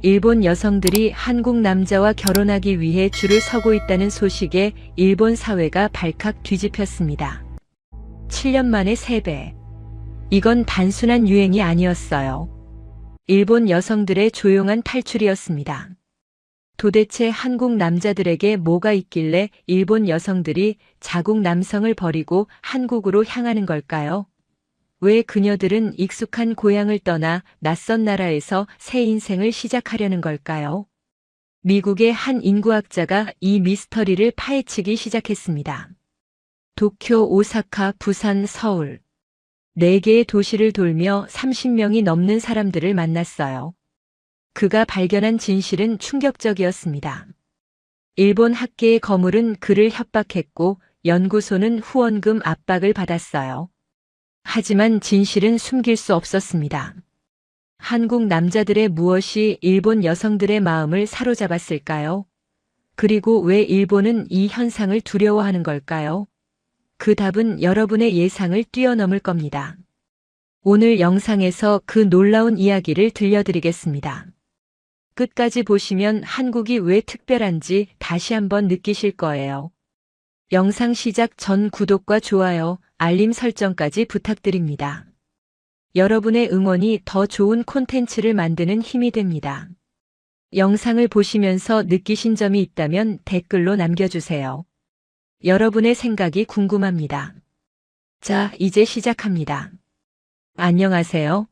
일본 여성들이 한국 남자와 결혼하기 위해 줄을 서고 있다는 소식에 일본 사회가 발칵 뒤집혔습니다. 7년 만에 3배. 이건 단순한 유행이 아니었어요. 일본 여성들의 조용한 탈출이었습니다. 도대체 한국 남자들에게 뭐가 있길래 일본 여성들이 자국 남성을 버리고 한국으로 향하는 걸까요? 왜 그녀들은 익숙한 고향을 떠나 낯선 나라에서 새 인생을 시작하려는 걸까요? 미국의 한 인구학자가 이 미스터리를 파헤치기 시작했습니다. 도쿄, 오사카, 부산, 서울. 4개의 도시를 돌며 30명이 넘는 사람들을 만났어요. 그가 발견한 진실은 충격적이었습니다. 일본 학계의 거물은 그를 협박했고 연구소는 후원금 압박을 받았어요. 하지만 진실은 숨길 수 없었습니다. 한국 남자들의 무엇이 일본 여성들의 마음을 사로잡았을까요? 그리고 왜 일본은 이 현상을 두려워하는 걸까요? 그 답은 여러분의 예상을 뛰어넘을 겁니다. 오늘 영상에서 그 놀라운 이야기를 들려드리겠습니다. 끝까지 보시면 한국이 왜 특별한지 다시 한번 느끼실 거예요. 영상 시작 전 구독과 좋아요, 알림 설정까지 부탁드립니다. 여러분의 응원이 더 좋은 콘텐츠를 만드는 힘이 됩니다. 영상을 보시면서 느끼신 점이 있다면 댓글로 남겨주세요. 여러분의 생각이 궁금합니다. 자, 이제 시작합니다. 안녕하세요.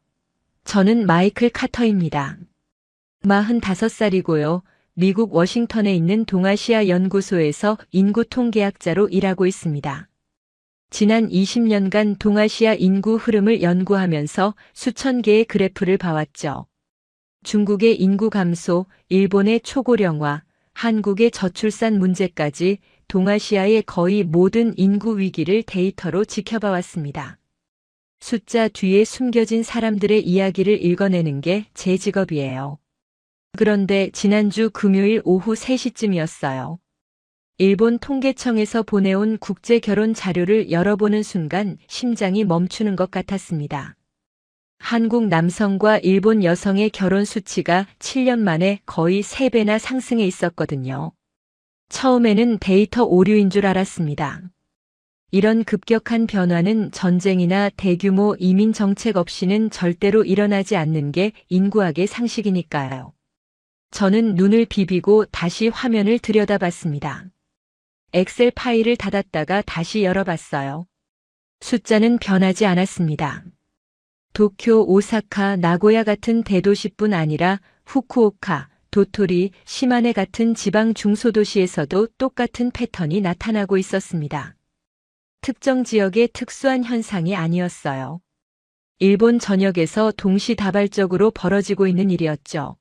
저는 마이클 카터입니다. 45살이고요. 미국 워싱턴에 있는 동아시아 연구소에서 인구 통계학자로 일하고 있습니다. 지난 20년간 동아시아 인구 흐름을 연구하면서 수천 개의 그래프를 봐왔죠. 중국의 인구 감소, 일본의 초고령화, 한국의 저출산 문제까지 동아시아의 거의 모든 인구 위기를 데이터로 지켜봐왔습니다. 숫자 뒤에 숨겨진 사람들의 이야기를 읽어내는 게 제 직업이에요. 그런데 지난주 금요일 오후 3시쯤이었어요. 일본 통계청에서 보내온 국제 결혼 자료를 열어보는 순간 심장이 멈추는 것 같았습니다. 한국 남성과 일본 여성의 결혼 수치가 7년 만에 거의 3배나 상승해 있었거든요. 처음에는 데이터 오류인 줄 알았습니다. 이런 급격한 변화는 전쟁이나 대규모 이민 정책 없이는 절대로 일어나지 않는 게 인구학의 상식이니까요. 저는 눈을 비비고 다시 화면을 들여다봤습니다. 엑셀 파일을 닫았다가 다시 열어봤어요. 숫자는 변하지 않았습니다. 도쿄, 오사카, 나고야 같은 대도시뿐 아니라 후쿠오카, 도토리, 시마네 같은 지방 중소도시에서도 똑같은 패턴이 나타나고 있었습니다. 특정 지역의 특수한 현상이 아니었어요. 일본 전역에서 동시다발적으로 벌어지고 있는 일이었죠.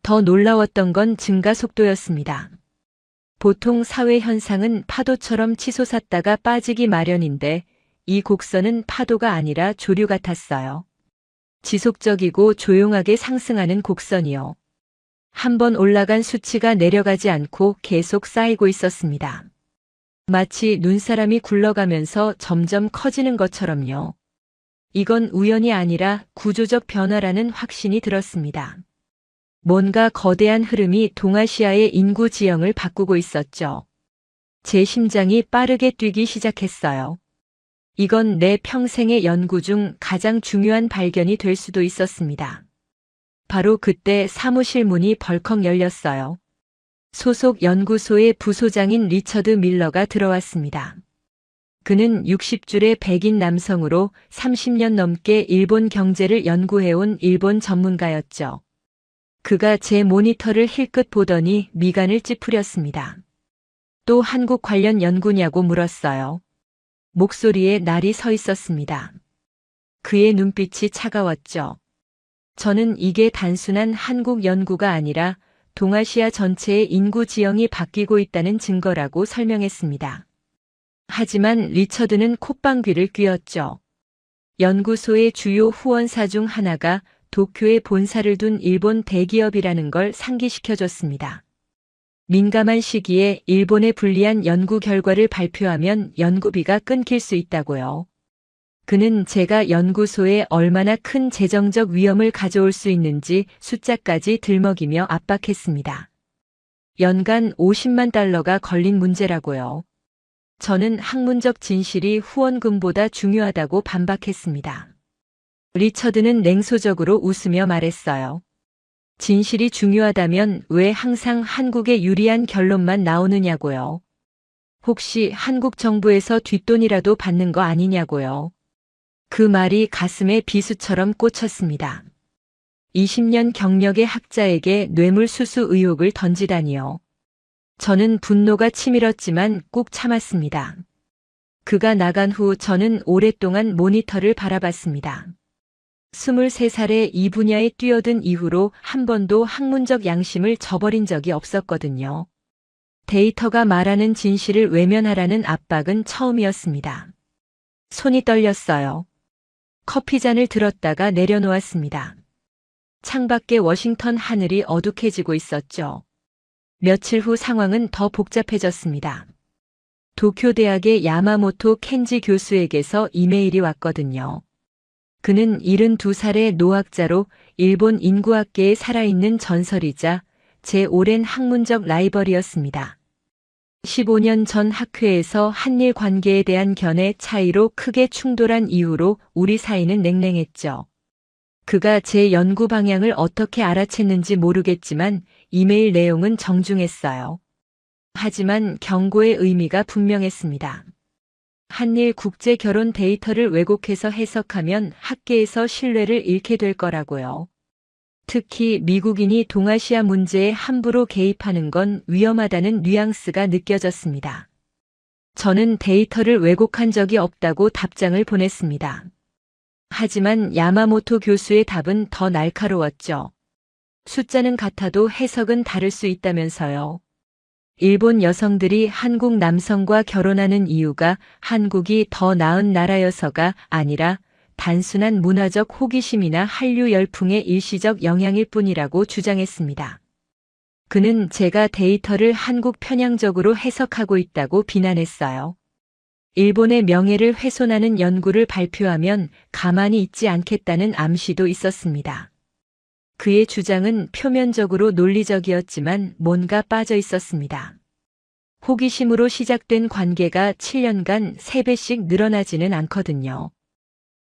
더 놀라웠던 건 증가 속도였습니다. 보통 사회 현상은 파도처럼 치솟았다가 빠지기 마련인데 이 곡선은 파도가 아니라 조류 같았어요. 지속적이고 조용하게 상승하는 곡선이요. 한번 올라간 수치가 내려가지 않고 계속 쌓이고 있었습니다. 마치 눈사람이 굴러가면서 점점 커지는 것처럼요. 이건 우연이 아니라 구조적 변화라는 확신이 들었습니다. 뭔가 거대한 흐름이 동아시아의 인구 지형을 바꾸고 있었죠. 제 심장이 빠르게 뛰기 시작했어요. 이건 내 평생의 연구 중 가장 중요한 발견이 될 수도 있었습니다. 바로 그때 사무실 문이 벌컥 열렸어요. 소속 연구소의 부소장인 리처드 밀러가 들어왔습니다. 그는 60줄의 백인 남성으로 30년 넘게 일본 경제를 연구해온 일본 전문가였죠. 그가 제 모니터를 힐끗 보더니 미간을 찌푸렸습니다. 또 한국 관련 연구냐고 물었어요. 목소리에 날이 서 있었습니다. 그의 눈빛이 차가웠죠. 저는 이게 단순한 한국 연구가 아니라 동아시아 전체의 인구 지형이 바뀌고 있다는 증거라고 설명했습니다. 하지만 리처드는 콧방귀를 뀌었죠. 연구소의 주요 후원사 중 하나가 도쿄에 본사를 둔 일본 대기업이라는 걸 상기시켜줬습니다. 민감한 시기에 일본에 불리한 연구 결과를 발표하면 연구비가 끊길 수 있다고요. 그는 제가 연구소에 얼마나 큰 재정적 위험을 가져올 수 있는지 숫자까지 들먹이며 압박했습니다. 연간 50만 달러가 걸린 문제라고요. 저는 학문적 진실이 후원금보다 중요하다고 반박했습니다. 리처드는 냉소적으로 웃으며 말했어요. 진실이 중요하다면 왜 항상 한국에 유리한 결론만 나오느냐고요. 혹시 한국 정부에서 뒷돈이라도 받는 거 아니냐고요. 그 말이 가슴에 비수처럼 꽂혔습니다. 20년 경력의 학자에게 뇌물수수 의혹을 던지다니요. 저는 분노가 치밀었지만 꾹 참았습니다. 그가 나간 후 저는 오랫동안 모니터를 바라봤습니다. 23살에 이 분야에 뛰어든 이후로 한 번도 학문적 양심을 저버린 적이 없었거든요. 데이터가 말하는 진실을 외면하라는 압박은 처음이었습니다. 손이 떨렸어요. 커피잔을 들었다가 내려놓았습니다. 창밖의 워싱턴 하늘이 어둑해지고 있었죠. 며칠 후 상황은 더 복잡해졌습니다. 도쿄대학의 야마모토 켄지 교수에게서 이메일이 왔거든요. 그는 72살의 노학자로 일본 인구학계에 살아있는 전설이자 제 오랜 학문적 라이벌이었습니다. 15년 전 학회에서 한일 관계에 대한 견해 차이로 크게 충돌한 이후로 우리 사이는 냉랭했죠. 그가 제 연구 방향을 어떻게 알아챘는지 모르겠지만 이메일 내용은 정중했어요. 하지만 경고의 의미가 분명했습니다. 한일 국제 결혼 데이터를 왜곡해서 해석하면 학계에서 신뢰를 잃게 될 거라고요. 특히 미국인이 동아시아 문제에 함부로 개입하는 건 위험하다는 뉘앙스가 느껴졌습니다. 저는 데이터를 왜곡한 적이 없다고 답장을 보냈습니다. 하지만 야마모토 교수의 답은 더 날카로웠죠. 숫자는 같아도 해석은 다를 수 있다면서요. 일본 여성들이 한국 남성과 결혼하는 이유가 한국이 더 나은 나라여서가 아니라 단순한 문화적 호기심이나 한류 열풍의 일시적 영향일 뿐이라고 주장했습니다. 그는 제가 데이터를 한국 편향적으로 해석하고 있다고 비난했어요. 일본의 명예를 훼손하는 연구를 발표하면 가만히 있지 않겠다는 암시도 있었습니다. 그의 주장은 표면적으로 논리적이었지만 뭔가 빠져 있었습니다. 호기심으로 시작된 관계가 7년간 3배씩 늘어나지는 않거든요.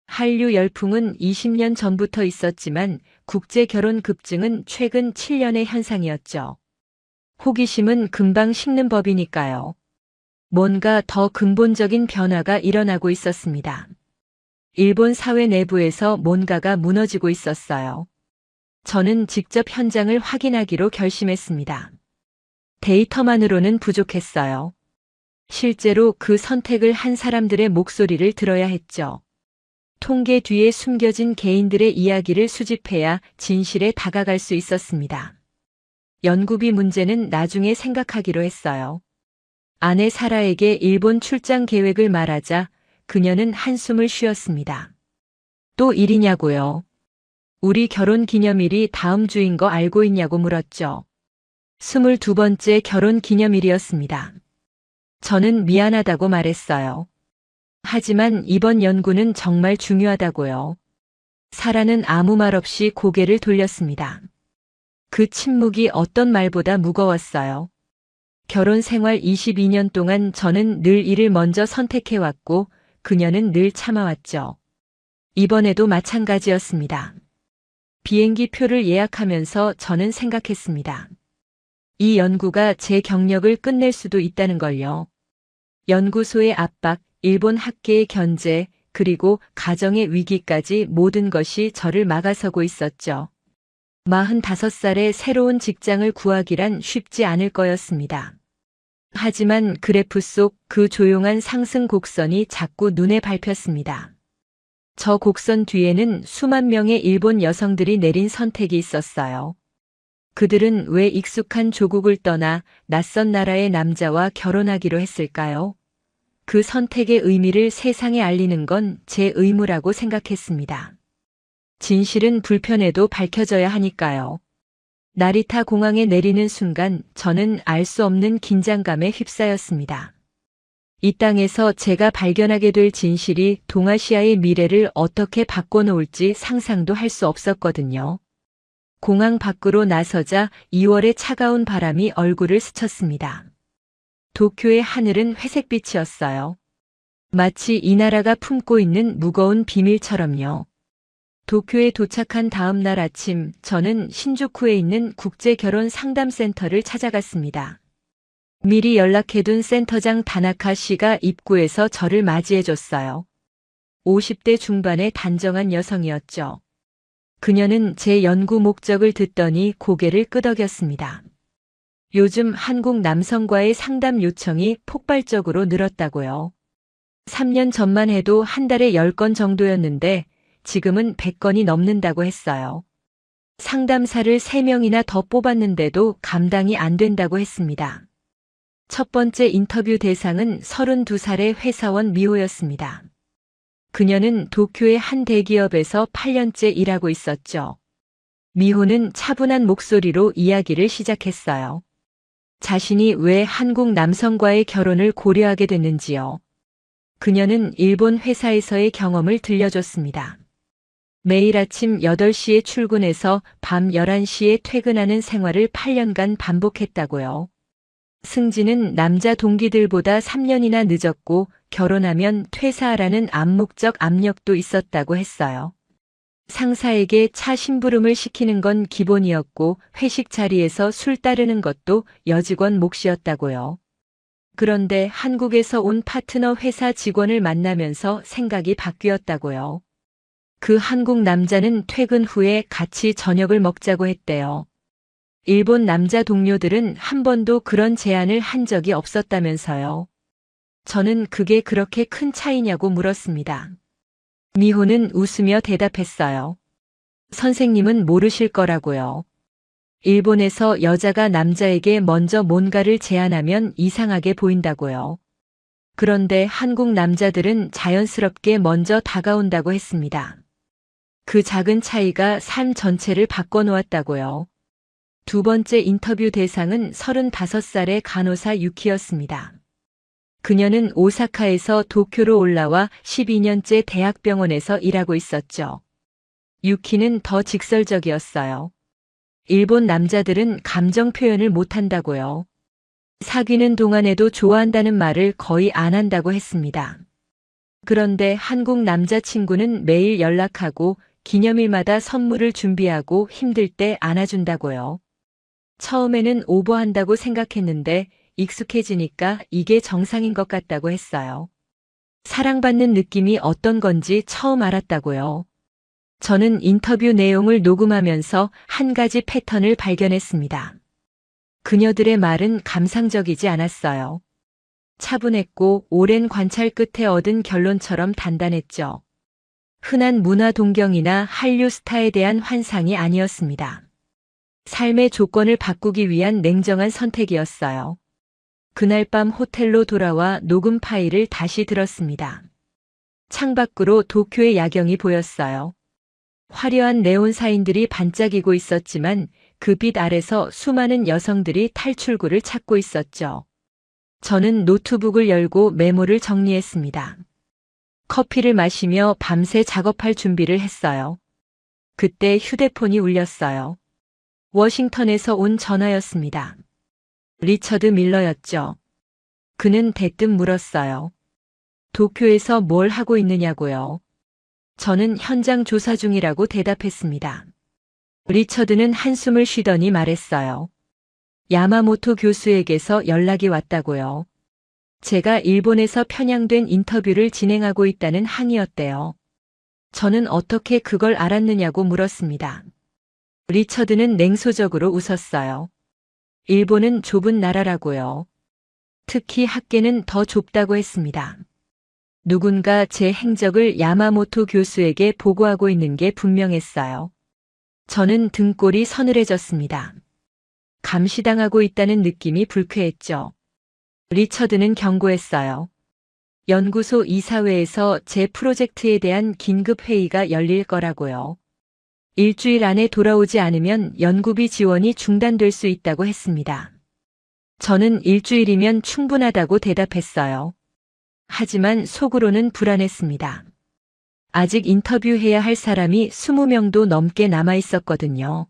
한류 열풍은 20년 전부터 있었지만 국제 결혼 급증은 최근 7년의 현상이었죠. 호기심은 금방 식는 법이니까요. 뭔가 더 근본적인 변화가 일어나고 있었습니다. 일본 사회 내부에서 뭔가가 무너지고 있었어요. 저는 직접 현장을 확인하기로 결심했습니다. 데이터만으로는 부족했어요. 실제로 그 선택을 한 사람들의 목소리를 들어야 했죠. 통계 뒤에 숨겨진 개인들의 이야기를 수집해야 진실에 다가갈 수 있었습니다. 연구비 문제는 나중에 생각하기로 했어요. 아내 사라에게 일본 출장 계획을 말하자 그녀는 한숨을 쉬었습니다. 또 일이냐고요? 우리 결혼 기념일이 다음 주인 거 알고 있냐고 물었죠. 22번째 결혼 기념일이었습니다. 저는 미안하다고 말했어요. 하지만 이번 연구는 정말 중요하다고요. 사라는 아무 말 없이 고개를 돌렸습니다. 그 침묵이 어떤 말보다 무거웠어요. 결혼 생활 22년 동안 저는 늘 이를 먼저 선택해왔고 그녀는 늘 참아왔죠. 이번에도 마찬가지였습니다. 비행기 표를 예약하면서 저는 생각했습니다. 이 연구가 제 경력을 끝낼 수도 있다는 걸요. 연구소의 압박, 일본 학계의 견제, 그리고 가정의 위기까지 모든 것이 저를 막아서고 있었죠. 45살에 새로운 직장을 구하기란 쉽지 않을 거였습니다. 하지만 그래프 속 그 조용한 상승 곡선이 자꾸 눈에 밟혔습니다. 저 곡선 뒤에는 수만 명의 일본 여성들이 내린 선택이 있었어요. 그들은 왜 익숙한 조국을 떠나 낯선 나라의 남자와 결혼하기로 했을까요? 그 선택의 의미를 세상에 알리는 건 제 의무라고 생각했습니다. 진실은 불편해도 밝혀져야 하니까요. 나리타 공항에 내리는 순간 저는 알 수 없는 긴장감에 휩싸였습니다. 이 땅에서 제가 발견하게 될 진실이 동아시아의 미래를 어떻게 바꿔놓을지 상상도 할 수 없었거든요. 공항 밖으로 나서자 2월의 차가운 바람이 얼굴을 스쳤습니다. 도쿄의 하늘은 회색빛이었어요. 마치 이 나라가 품고 있는 무거운 비밀처럼요. 도쿄에 도착한 다음 날 아침, 저는 신주쿠에 있는 국제결혼상담센터를 찾아갔습니다. 미리 연락해둔 센터장 다나카 씨가 입구에서 저를 맞이해줬어요. 50대 중반의 단정한 여성이었죠. 그녀는 제 연구 목적을 듣더니 고개를 끄덕였습니다. 요즘 한국 남성과의 상담 요청이 폭발적으로 늘었다고요. 3년 전만 해도 한 달에 10건 정도였는데 지금은 100건이 넘는다고 했어요. 상담사를 3명이나 더 뽑았는데도 감당이 안 된다고 했습니다. 첫 번째 인터뷰 대상은 32살의 회사원 미호였습니다. 그녀는 도쿄의 한 대기업에서 8년째 일하고 있었죠. 미호는 차분한 목소리로 이야기를 시작했어요. 자신이 왜 한국 남성과의 결혼을 고려하게 됐는지요. 그녀는 일본 회사에서의 경험을 들려줬습니다. 매일 아침 8시에 출근해서 밤 11시에 퇴근하는 생활을 8년간 반복했다고요. 승진은 남자 동기들보다 3년이나 늦었고 결혼하면 퇴사하라는 암묵적 압력도 있었다고 했어요. 상사에게 차 심부름을 시키는 건 기본이었고 회식 자리에서 술 따르는 것도 여직원 몫이었다고요. 그런데 한국에서 온 파트너 회사 직원을 만나면서 생각이 바뀌었다고요. 그 한국 남자는 퇴근 후에 같이 저녁을 먹자고 했대요. 일본 남자 동료들은 한 번도 그런 제안을 한 적이 없었다면서요. 저는 그게 그렇게 큰 차이냐고 물었습니다. 미호는 웃으며 대답했어요. 선생님은 모르실 거라고요. 일본에서 여자가 남자에게 먼저 뭔가를 제안하면 이상하게 보인다고요. 그런데 한국 남자들은 자연스럽게 먼저 다가온다고 했습니다. 그 작은 차이가 삶 전체를 바꿔놓았다고요. 두 번째 인터뷰 대상은 35살의 간호사 유키였습니다. 그녀는 오사카에서 도쿄로 올라와 12년째 대학병원에서 일하고 있었죠. 유키는 더 직설적이었어요. 일본 남자들은 감정 표현을 못한다고요. 사귀는 동안에도 좋아한다는 말을 거의 안 한다고 했습니다. 그런데 한국 남자친구는 매일 연락하고 기념일마다 선물을 준비하고 힘들 때 안아준다고요. 처음에는 오버한다고 생각했는데 익숙해지니까 이게 정상인 것 같다고 했어요. 사랑받는 느낌이 어떤 건지 처음 알았다고요. 저는 인터뷰 내용을 녹음하면서 한 가지 패턴을 발견했습니다. 그녀들의 말은 감상적이지 않았어요. 차분했고 오랜 관찰 끝에 얻은 결론처럼 단단했죠. 흔한 문화 동경이나 한류 스타에 대한 환상이 아니었습니다. 삶의 조건을 바꾸기 위한 냉정한 선택이었어요. 그날 밤 호텔로 돌아와 녹음 파일을 다시 들었습니다. 창밖으로 도쿄의 야경이 보였어요. 화려한 네온 사인들이 반짝이고 있었지만 그 빛 아래서 수많은 여성들이 탈출구를 찾고 있었죠. 저는 노트북을 열고 메모를 정리했습니다. 커피를 마시며 밤새 작업할 준비를 했어요. 그때 휴대폰이 울렸어요. 워싱턴에서 온 전화였습니다. 리처드 밀러였죠. 그는 대뜸 물었어요. 도쿄에서 뭘 하고 있느냐고요. 저는 현장 조사 중이라고 대답했습니다. 리처드는 한숨을 쉬더니 말했어요. 야마모토 교수에게서 연락이 왔다고요. 제가 일본에서 편향된 인터뷰를 진행하고 있다는 항의였대요. 저는 어떻게 그걸 알았느냐고 물었습니다. 리처드는 냉소적으로 웃었어요. 일본은 좁은 나라라고요. 특히 학계는 더 좁다고 했습니다. 누군가 제 행적을 야마모토 교수에게 보고하고 있는 게 분명했어요. 저는 등골이 서늘해졌습니다. 감시당하고 있다는 느낌이 불쾌했죠. 리처드는 경고했어요. 연구소 이사회에서 제 프로젝트에 대한 긴급 회의가 열릴 거라고요. 일주일 안에 돌아오지 않으면 연구비 지원이 중단될 수 있다고 했습니다. 저는 일주일이면 충분하다고 대답했어요. 하지만 속으로는 불안했습니다. 아직 인터뷰해야 할 사람이 20명도 넘게 남아 있었거든요.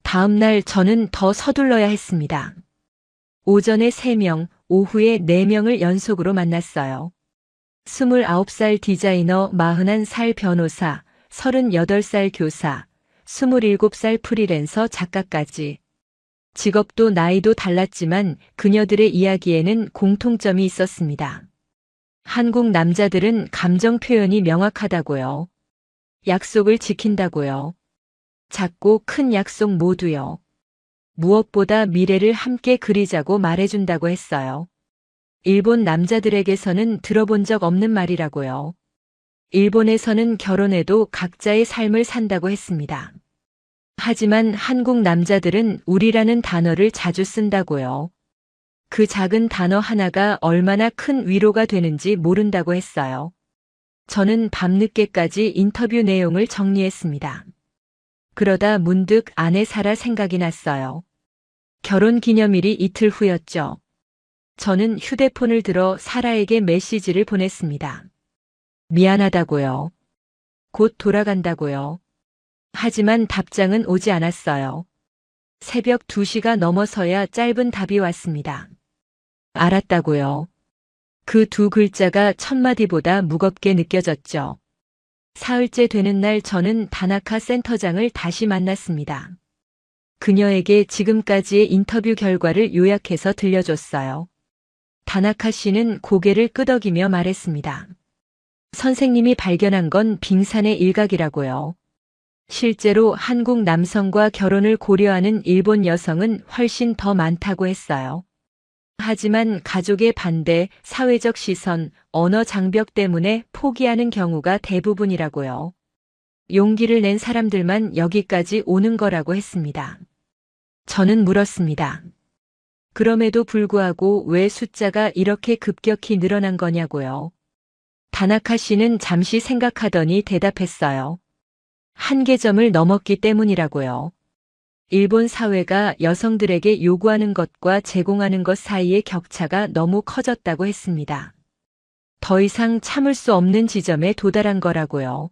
다음 날 저는 더 서둘러야 했습니다. 오전에 3명, 오후에 4명을 연속으로 만났어요. 29살 디자이너, 41살 변호사, 38살 교사, 27살 프리랜서 작가까지. 직업도 나이도 달랐지만 그녀들의 이야기에는 공통점이 있었습니다. 한국 남자들은 감정 표현이 명확하다고요. 약속을 지킨다고요. 작고 큰 약속 모두요. 무엇보다 미래를 함께 그리자고 말해준다고 했어요. 일본 남자들에게서는 들어본 적 없는 말이라고요. 일본에서는 결혼해도 각자의 삶을 산다고 했습니다. 하지만 한국 남자들은 우리라는 단어를 자주 쓴다고요. 그 작은 단어 하나가 얼마나 큰 위로가 되는지 모른다고 했어요. 저는 밤늦게까지 인터뷰 내용을 정리했습니다. 그러다 문득 아내 사라 생각이 났어요. 결혼 기념일이 이틀 후였죠. 저는 휴대폰을 들어 사라에게 메시지를 보냈습니다. 미안하다고요. 곧 돌아간다고요. 하지만 답장은 오지 않았어요. 새벽 2시가 넘어서야 짧은 답이 왔습니다. 알았다고요. 그 2글자가 1000마디보다 무겁게 느껴졌죠. 사흘째 되는 날 저는 다나카 센터장을 다시 만났습니다. 그녀에게 지금까지의 인터뷰 결과를 요약해서 들려줬어요. 다나카 씨는 고개를 끄덕이며 말했습니다. 선생님이 발견한 건 빙산의 일각이라고요. 실제로 한국 남성과 결혼을 고려하는 일본 여성은 훨씬 더 많다고 했어요. 하지만 가족의 반대, 사회적 시선, 언어 장벽 때문에 포기하는 경우가 대부분이라고요. 용기를 낸 사람들만 여기까지 오는 거라고 했습니다. 저는 물었습니다. 그럼에도 불구하고 왜 숫자가 이렇게 급격히 늘어난 거냐고요. 다나카 씨는 잠시 생각하더니 대답했어요. 한계점을 넘었기 때문이라고요. 일본 사회가 여성들에게 요구하는 것과 제공하는 것 사이의 격차가 너무 커졌다고 했습니다. 더 이상 참을 수 없는 지점에 도달한 거라고요.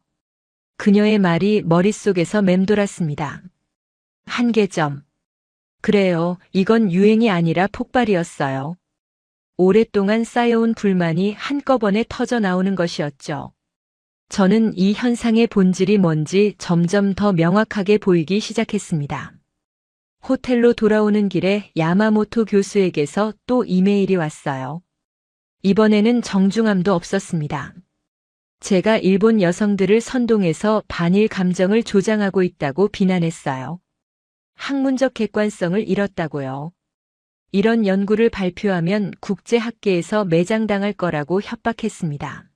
그녀의 말이 머릿속에서 맴돌았습니다. 한계점. 그래요, 이건 유행이 아니라 폭발이었어요. 오랫동안 쌓여온 불만이 한꺼번에 터져 나오는 것이었죠. 저는 이 현상의 본질이 뭔지 점점 더 명확하게 보이기 시작했습니다. 호텔로 돌아오는 길에 야마모토 교수에게서 또 이메일이 왔어요. 이번에는 정중함도 없었습니다. 제가 일본 여성들을 선동해서 반일 감정을 조장하고 있다고 비난했어요. 학문적 객관성을 잃었다고요. 이런 연구를 발표하면 국제학계에서 매장당할 거라고 협박했습니다.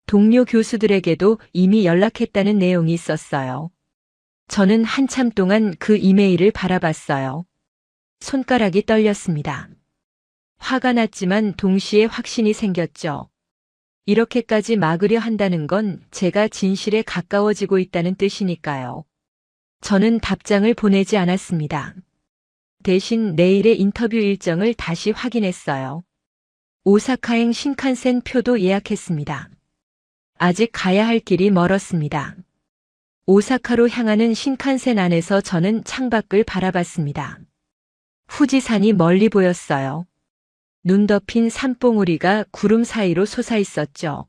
동료 교수들에게도 이미 연락했다는 내용이 있었어요. 저는 한참 동안 그 이메일을 바라봤어요. 손가락이 떨렸습니다. 화가 났지만 동시에 확신이 생겼죠. 이렇게까지 막으려 한다는 건 제가 진실에 가까워지고 있다는 뜻이니까요. 저는 답장을 보내지 않았습니다. 대신 내일의 인터뷰 일정을 다시 확인했어요. 오사카행 신칸센 표도 예약했습니다. 아직 가야 할 길이 멀었습니다. 오사카로 향하는 신칸센 안에서 저는 창밖을 바라봤습니다. 후지산이 멀리 보였어요. 눈 덮인 산봉우리가 구름 사이로 솟아있었죠.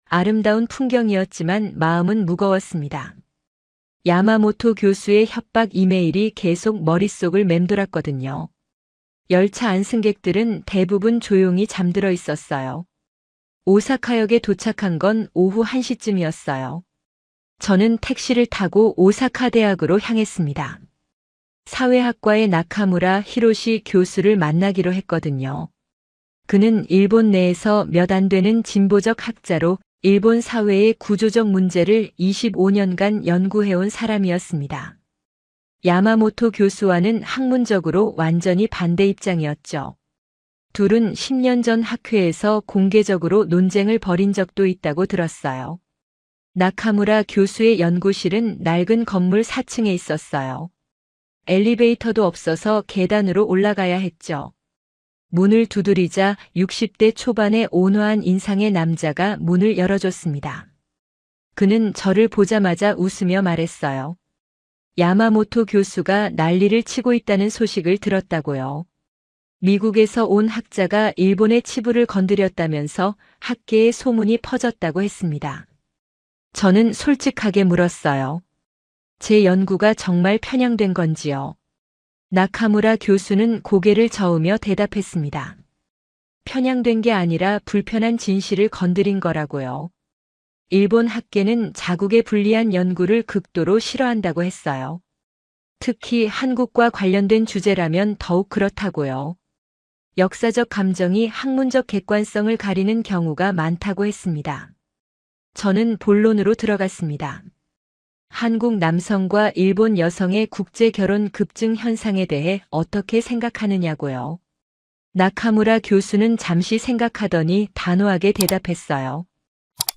아름다운 풍경이었지만 마음은 무거웠습니다. 야마모토 교수의 협박 이메일이 계속 머릿속을 맴돌았거든요. 열차 안승객들은 대부분 조용히 잠들어 있었어요. 오사카역에 도착한 건 오후 1시쯤이었어요. 저는 택시를 타고 오사카 대학으로 향했습니다. 사회학과의 나카무라 히로시 교수를 만나기로 했거든요. 그는 일본 내에서 몇 안 되는 진보적 학자로 일본 사회의 구조적 문제를 25년간 연구해온 사람이었습니다. 야마모토 교수와는 학문적으로 완전히 반대 입장이었죠. 둘은 10년 전 학회에서 공개적으로 논쟁을 벌인 적도 있다고 들었어요. 나카무라 교수의 연구실은 낡은 건물 4층에 있었어요. 엘리베이터도 없어서 계단으로 올라가야 했죠. 문을 두드리자 60대 초반의 온화한 인상의 남자가 문을 열어줬습니다. 그는 저를 보자마자 웃으며 말했어요. 야마모토 교수가 난리를 치고 있다는 소식을 들었다고요. 미국에서 온 학자가 일본의 치부를 건드렸다면서 학계에 소문이 퍼졌다고 했습니다. 저는 솔직하게 물었어요. 제 연구가 정말 편향된 건지요? 나카무라 교수는 고개를 저으며 대답했습니다. 편향된 게 아니라 불편한 진실을 건드린 거라고요. 일본 학계는 자국에 불리한 연구를 극도로 싫어한다고 했어요. 특히 한국과 관련된 주제라면 더욱 그렇다고요. 역사적 감정이 학문적 객관성을 가리는 경우가 많다고 했습니다. 저는 본론으로 들어갔습니다. 한국 남성과 일본 여성의 국제 결혼 급증 현상에 대해 어떻게 생각하느냐고요. 나카무라 교수는 잠시 생각하더니 단호하게 대답했어요.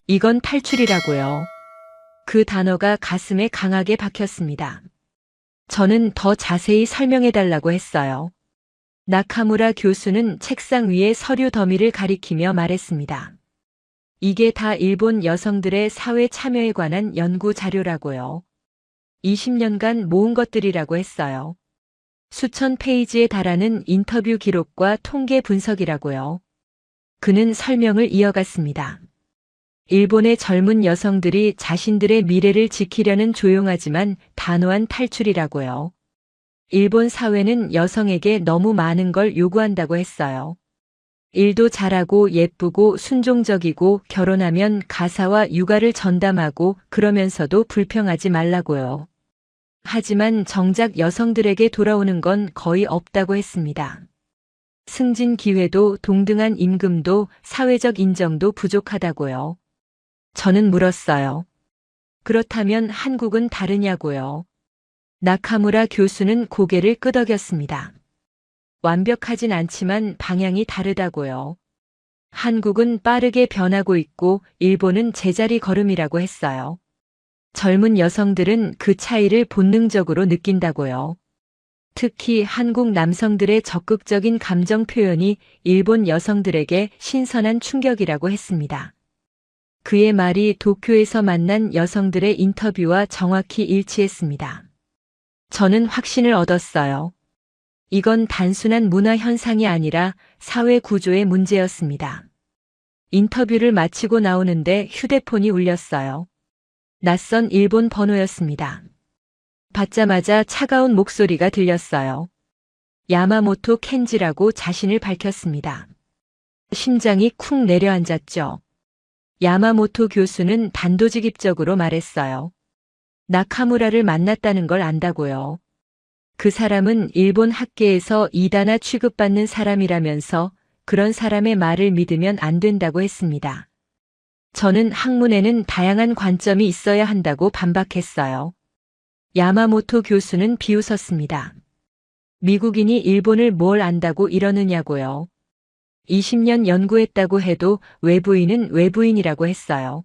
이건 탈출이라고요. 그 단어가 가슴에 강하게 박혔습니다. 저는 더 자세히 설명해달라고 했어요. 나카무라 교수는 책상 위에 서류 더미를 가리키며 말했습니다. 이게 다 일본 여성들의 사회 참여에 관한 연구 자료라고요. 20년간 모은 것들이라고 했어요. 수천 페이지에 달하는 인터뷰 기록과 통계 분석이라고요. 그는 설명을 이어갔습니다. 일본의 젊은 여성들이 자신들의 미래를 지키려는 조용하지만 단호한 탈출이라고요. 일본 사회는 여성에게 너무 많은 걸 요구한다고 했어요. 일도 잘하고 예쁘고 순종적이고 결혼하면 가사와 육아를 전담하고 그러면서도 불평하지 말라고요. 하지만 정작 여성들에게 돌아오는 건 거의 없다고 했습니다. 승진 기회도 동등한 임금도 사회적 인정도 부족하다고요. 저는 물었어요. 그렇다면 한국은 다르냐고요. 나카무라 교수는 고개를 끄덕였습니다. 완벽하진 않지만 방향이 다르다고요. 한국은 빠르게 변하고 있고 일본은 제자리 걸음이라고 했어요. 젊은 여성들은 그 차이를 본능적으로 느낀다고요. 특히 한국 남성들의 적극적인 감정 표현이 일본 여성들에게 신선한 충격이라고 했습니다. 그의 말이 도쿄에서 만난 여성들의 인터뷰와 정확히 일치했습니다. 저는 확신을 얻었어요. 이건 단순한 문화 현상이 아니라 사회 구조의 문제였습니다. 인터뷰를 마치고 나오는데 휴대폰이 울렸어요. 낯선 일본 번호였습니다. 받자마자 차가운 목소리가 들렸어요. 야마모토 켄지라고 자신을 밝혔습니다. 심장이 쿵 내려앉았죠. 야마모토 교수는 단도직입적으로 말했어요. 나카무라를 만났다는 걸 안다고요. 그 사람은 일본 학계에서 이단아 취급받는 사람이라면서 그런 사람의 말을 믿으면 안 된다고 했습니다. 저는 학문에는 다양한 관점이 있어야 한다고 반박했어요. 야마모토 교수는 비웃었습니다. 미국인이 일본을 뭘 안다고 이러느냐고요. 20년 연구했다고 해도 외부인은 외부인이라고 했어요.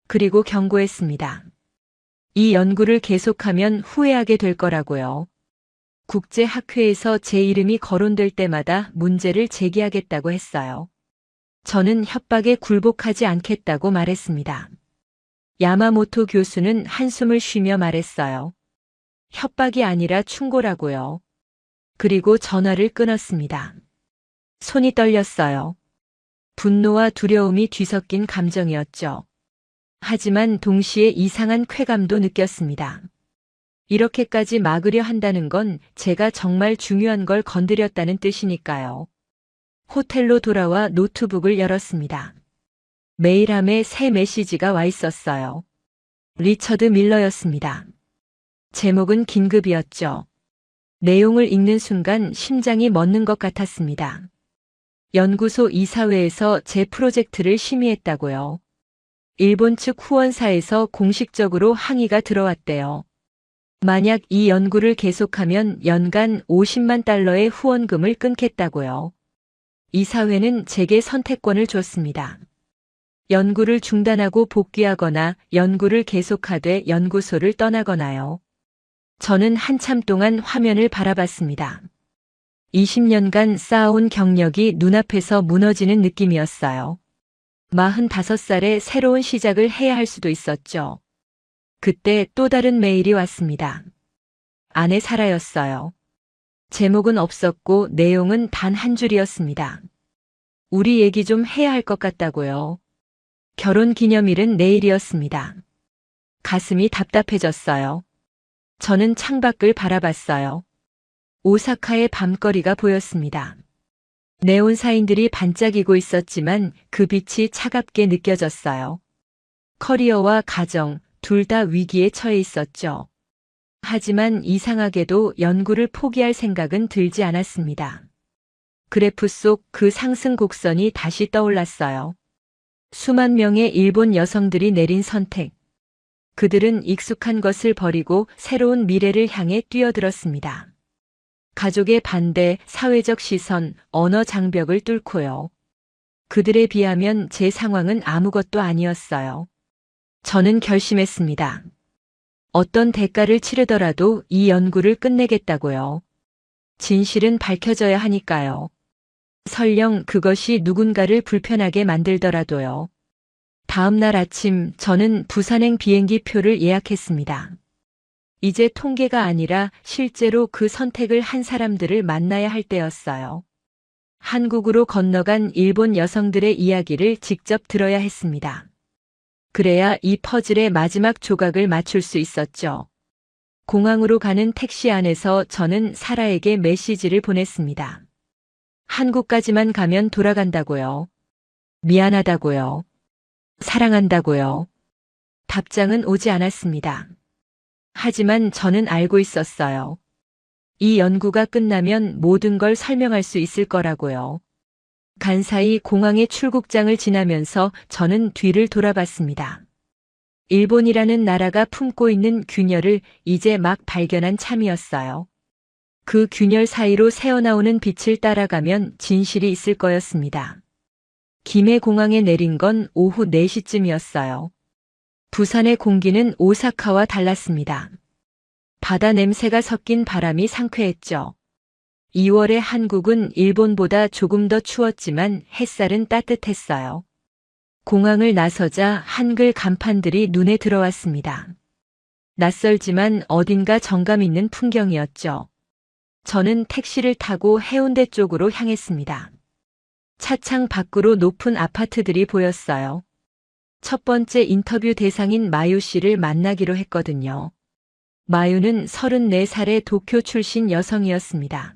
그리고 경고했습니다. 이 연구를 계속하면 후회하게 될 거라고요. 국제학회에서 제 이름이 거론될 때마다 문제를 제기하겠다고 했어요. 저는 협박에 굴복하지 않겠다고 말했습니다. 야마모토 교수는 한숨을 쉬며 말했어요. 협박이 아니라 충고라고요. 그리고 전화를 끊었습니다. 손이 떨렸어요. 분노와 두려움이 뒤섞인 감정이었죠. 하지만 동시에 이상한 쾌감도 느꼈습니다. 이렇게까지 막으려 한다는 건 제가 정말 중요한 걸 건드렸다는 뜻이니까요. 호텔로 돌아와 노트북을 열었습니다. 메일함에 새 메시지가 와 있었어요. 리처드 밀러였습니다. 제목은 긴급이었죠. 내용을 읽는 순간 심장이 멎는 것 같았습니다. 연구소 이사회에서 제 프로젝트를 심의했다고요. 일본 측 후원사에서 공식적으로 항의가 들어왔대요. 만약 이 연구를 계속하면 연간 50만 달러의 후원금을 끊겠다고요. 이사회는 제게 선택권을 줬습니다. 연구를 중단하고 복귀하거나 연구를 계속하되 연구소를 떠나거나요. 저는 한참 동안 화면을 바라봤습니다. 20년간 쌓아온 경력이 눈앞에서 무너지는 느낌이었어요. 45살에 새로운 시작을 해야 할 수도 있었죠. 그때 또 다른 메일이 왔습니다. 아내 사라였어요. 제목은 없었고 내용은 단 한 줄이었습니다. 우리 얘기 좀 해야 할 것 같다고요. 결혼 기념일은 내일이었습니다. 가슴이 답답해졌어요. 저는 창밖을 바라봤어요. 오사카의 밤거리가 보였습니다. 네온사인들이 반짝이고 있었지만 그 빛이 차갑게 느껴졌어요. 커리어와 가정, 둘 다 위기에 처해 있었죠. 하지만 이상하게도 연구를 포기할 생각은 들지 않았습니다. 그래프 속 그 상승 곡선이 다시 떠올랐어요. 수만 명의 일본 여성들이 내린 선택. 그들은 익숙한 것을 버리고 새로운 미래를 향해 뛰어들었습니다. 가족의 반대, 사회적 시선, 언어 장벽을 뚫고요. 그들에 비하면 제 상황은 아무것도 아니었어요. 저는 결심했습니다. 어떤 대가를 치르더라도 이 연구를 끝내겠다고요. 진실은 밝혀져야 하니까요. 설령 그것이 누군가를 불편하게 만들더라도요. 다음 날 아침 저는 부산행 비행기 표를 예약했습니다. 이제 통계가 아니라 실제로 그 선택을 한 사람들을 만나야 할 때였어요. 한국으로 건너간 일본 여성들의 이야기를 직접 들어야 했습니다. 그래야 이 퍼즐의 마지막 조각을 맞출 수 있었죠. 공항으로 가는 택시 안에서 저는 사라에게 메시지를 보냈습니다. 한국까지만 가면 돌아간다고요. 미안하다고요. 사랑한다고요. 답장은 오지 않았습니다. 하지만 저는 알고 있었어요. 이 연구가 끝나면 모든 걸 설명할 수 있을 거라고요. 간사이 공항의 출국장을 지나면서 저는 뒤를 돌아봤습니다. 일본이라는 나라가 품고 있는 균열을 이제 막 발견한 참이었어요. 그 균열 사이로 새어나오는 빛을 따라가면 진실이 있을 거였습니다. 김해 공항에 내린 건 오후 4시쯤이었어요. 부산의 공기는 오사카와 달랐습니다. 바다 냄새가 섞인 바람이 상쾌했죠. 2월의 한국은 일본보다 조금 더 추웠지만 햇살은 따뜻했어요. 공항을 나서자 한글 간판들이 눈에 들어왔습니다. 낯설지만 어딘가 정감 있는 풍경이었죠. 저는 택시를 타고 해운대 쪽으로 향했습니다. 차창 밖으로 높은 아파트들이 보였어요. 첫 번째 인터뷰 대상인 마유 씨를 만나기로 했거든요. 마유는 34살의 도쿄 출신 여성이었습니다.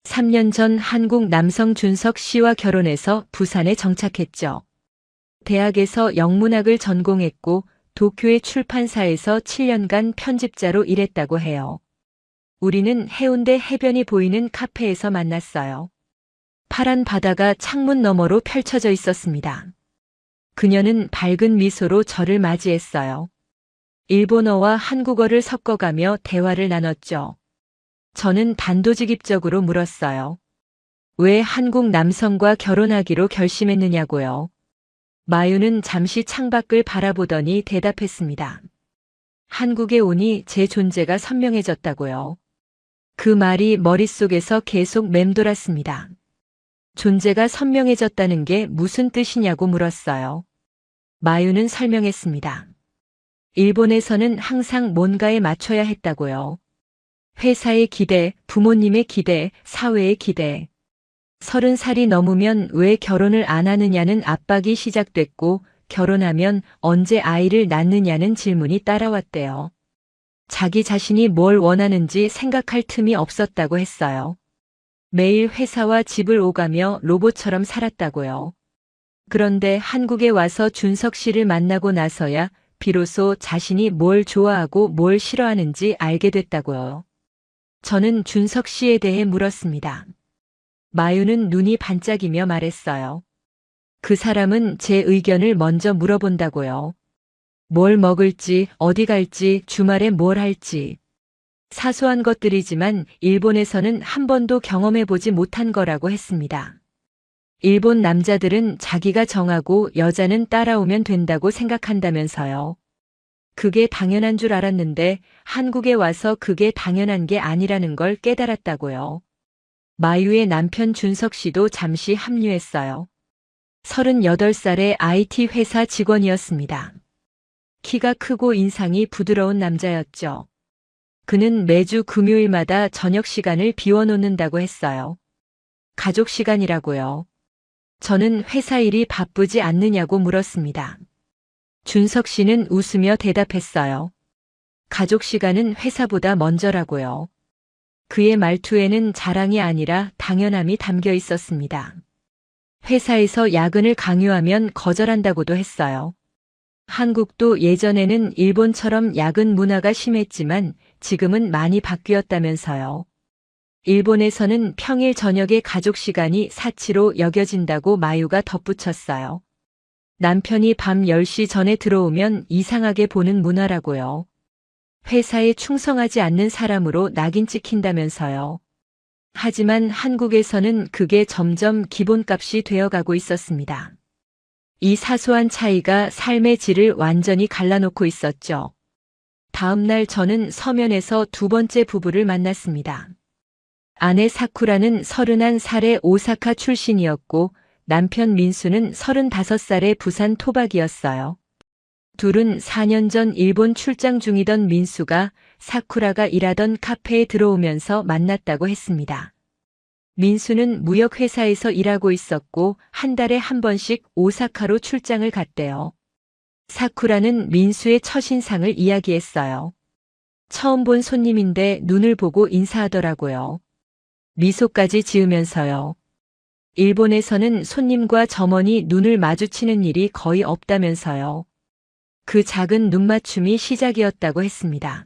3년 전 한국 남성 준석 씨와 결혼해서 부산에 정착했죠. 대학에서 영문학을 전공했고 도쿄의 출판사에서 7년간 편집자로 일했다고 해요. 우리는 해운대 해변이 보이는 카페에서 만났어요. 파란 바다가 창문 너머로 펼쳐져 있었습니다. 그녀는 밝은 미소로 저를 맞이했어요. 일본어와 한국어를 섞어가며 대화를 나눴죠. 저는 단도직입적으로 물었어요. 왜 한국 남성과 결혼하기로 결심했느냐고요. 마유는 잠시 창밖을 바라보더니 대답했습니다. 한국에 오니 제 존재가 선명해졌다고요. 그 말이 머릿속에서 계속 맴돌았습니다. 존재가 선명해졌다는 게 무슨 뜻이냐고 물었어요. 마유는 설명했습니다. 일본에서는 항상 뭔가에 맞춰야 했다고요. 회사의 기대, 부모님의 기대, 사회의 기대. 30살이 넘으면 왜 결혼을 안 하느냐는 압박이 시작됐고 결혼하면 언제 아이를 낳느냐는 질문이 따라왔대요. 자기 자신이 뭘 원하는지 생각할 틈이 없었다고 했어요. 매일 회사와 집을 오가며 로봇처럼 살았다고요. 그런데 한국에 와서 준석 씨를 만나고 나서야 비로소 자신이 뭘 좋아하고 뭘 싫어하는지 알게 됐다고요. 저는 준석 씨에 대해 물었습니다. 마유는 눈이 반짝이며 말했어요. 그 사람은 제 의견을 먼저 물어본다고요. 뭘 먹을지, 어디 갈지, 주말에 뭘 할지. 사소한 것들이지만 일본에서는 한 번도 경험해보지 못한 거라고 했습니다. 일본 남자들은 자기가 정하고 여자는 따라오면 된다고 생각한다면서요. 그게 당연한 줄 알았는데 한국에 와서 그게 당연한 게 아니라는 걸 깨달았다고요. 마유의 남편 준석 씨도 잠시 합류했어요. 38살의 IT 회사 직원이었습니다. 키가 크고 인상이 부드러운 남자였죠. 그는 매주 금요일마다 저녁 시간을 비워놓는다고 했어요. 가족 시간이라고요. 저는 회사 일이 바쁘지 않느냐고 물었습니다. 준석 씨는 웃으며 대답했어요. 가족 시간은 회사보다 먼저라고요. 그의 말투에는 자랑이 아니라 당연함이 담겨 있었습니다. 회사에서 야근을 강요하면 거절한다고도 했어요. 한국도 예전에는 일본처럼 야근 문화가 심했지만 지금은 많이 바뀌었다면서요. 일본에서는 평일 저녁에 가족 시간이 사치로 여겨진다고 마유가 덧붙였어요. 남편이 밤 10시 전에 들어오면 이상하게 보는 문화라고요. 회사에 충성하지 않는 사람으로 낙인 찍힌다면서요. 하지만 한국에서는 그게 점점 기본값이 되어가고 있었습니다. 이 사소한 차이가 삶의 질을 완전히 갈라놓고 있었죠. 다음 날 저는 서면에서 두 번째 부부를 만났습니다. 아내 사쿠라는 31살의 오사카 출신이었고 남편 민수는 35살의 부산 토박이었어요. 둘은 4년 전 일본 출장 중이던 민수가 사쿠라가 일하던 카페에 들어오면서 만났다고 했습니다. 민수는 무역회사에서 일하고 있었고 한 달에 한 번씩 오사카로 출장을 갔대요. 사쿠라는 민수의 첫인상을 이야기했어요. 처음 본 손님인데 눈을 보고 인사하더라고요. 미소까지 지으면서요. 일본에서는 손님과 점원이 눈을 마주치는 일이 거의 없다면서요. 그 작은 눈맞춤이 시작이었다고 했습니다.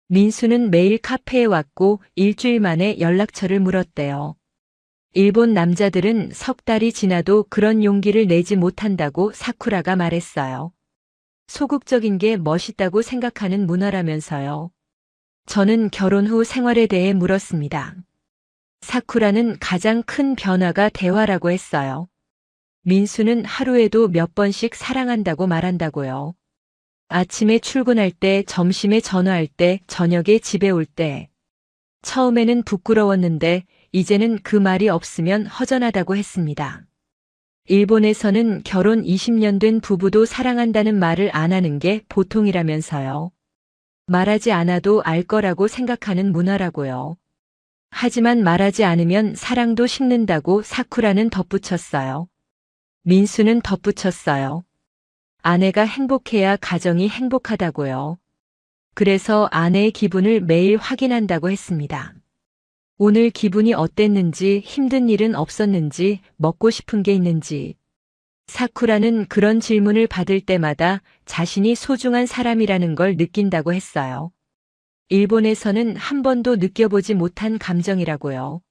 민수는 매일 카페에 왔고 일주일 만에 연락처를 물었대요. 일본 남자들은 석 달이 지나도 그런 용기를 내지 못한다고 사쿠라가 말했어요. 소극적인 게 멋있다고 생각하는 문화라면서요. 저는 결혼 후 생활에 대해 물었습니다. 사쿠라는 가장 큰 변화가 대화라고 했어요. 민수는 하루에도 몇 번씩 사랑한다고 말한다고요. 아침에 출근할 때, 점심에 전화할 때, 저녁에 집에 올 때. 처음에는 부끄러웠는데 이제는 그 말이 없으면 허전하다고 했습니다. 일본에서는 결혼 20년 된 부부도 사랑한다는 말을 안 하는 게 보통이라면서요. 말하지 않아도 알 거라고 생각하는 문화라고요. 하지만 말하지 않으면 사랑도 식는다고 사쿠라는 덧붙였어요. 민수는 덧붙였어요. 아내가 행복해야 가정이 행복하다고요. 그래서 아내의 기분을 매일 확인한다고 했습니다. 오늘 기분이 어땠는지, 힘든 일은 없었는지, 먹고 싶은 게 있는지. 사쿠라는 그런 질문을 받을 때마다 자신이 소중한 사람이라는 걸 느낀다고 했어요. 일본에서는 한 번도 느껴보지 못한 감정이라고요.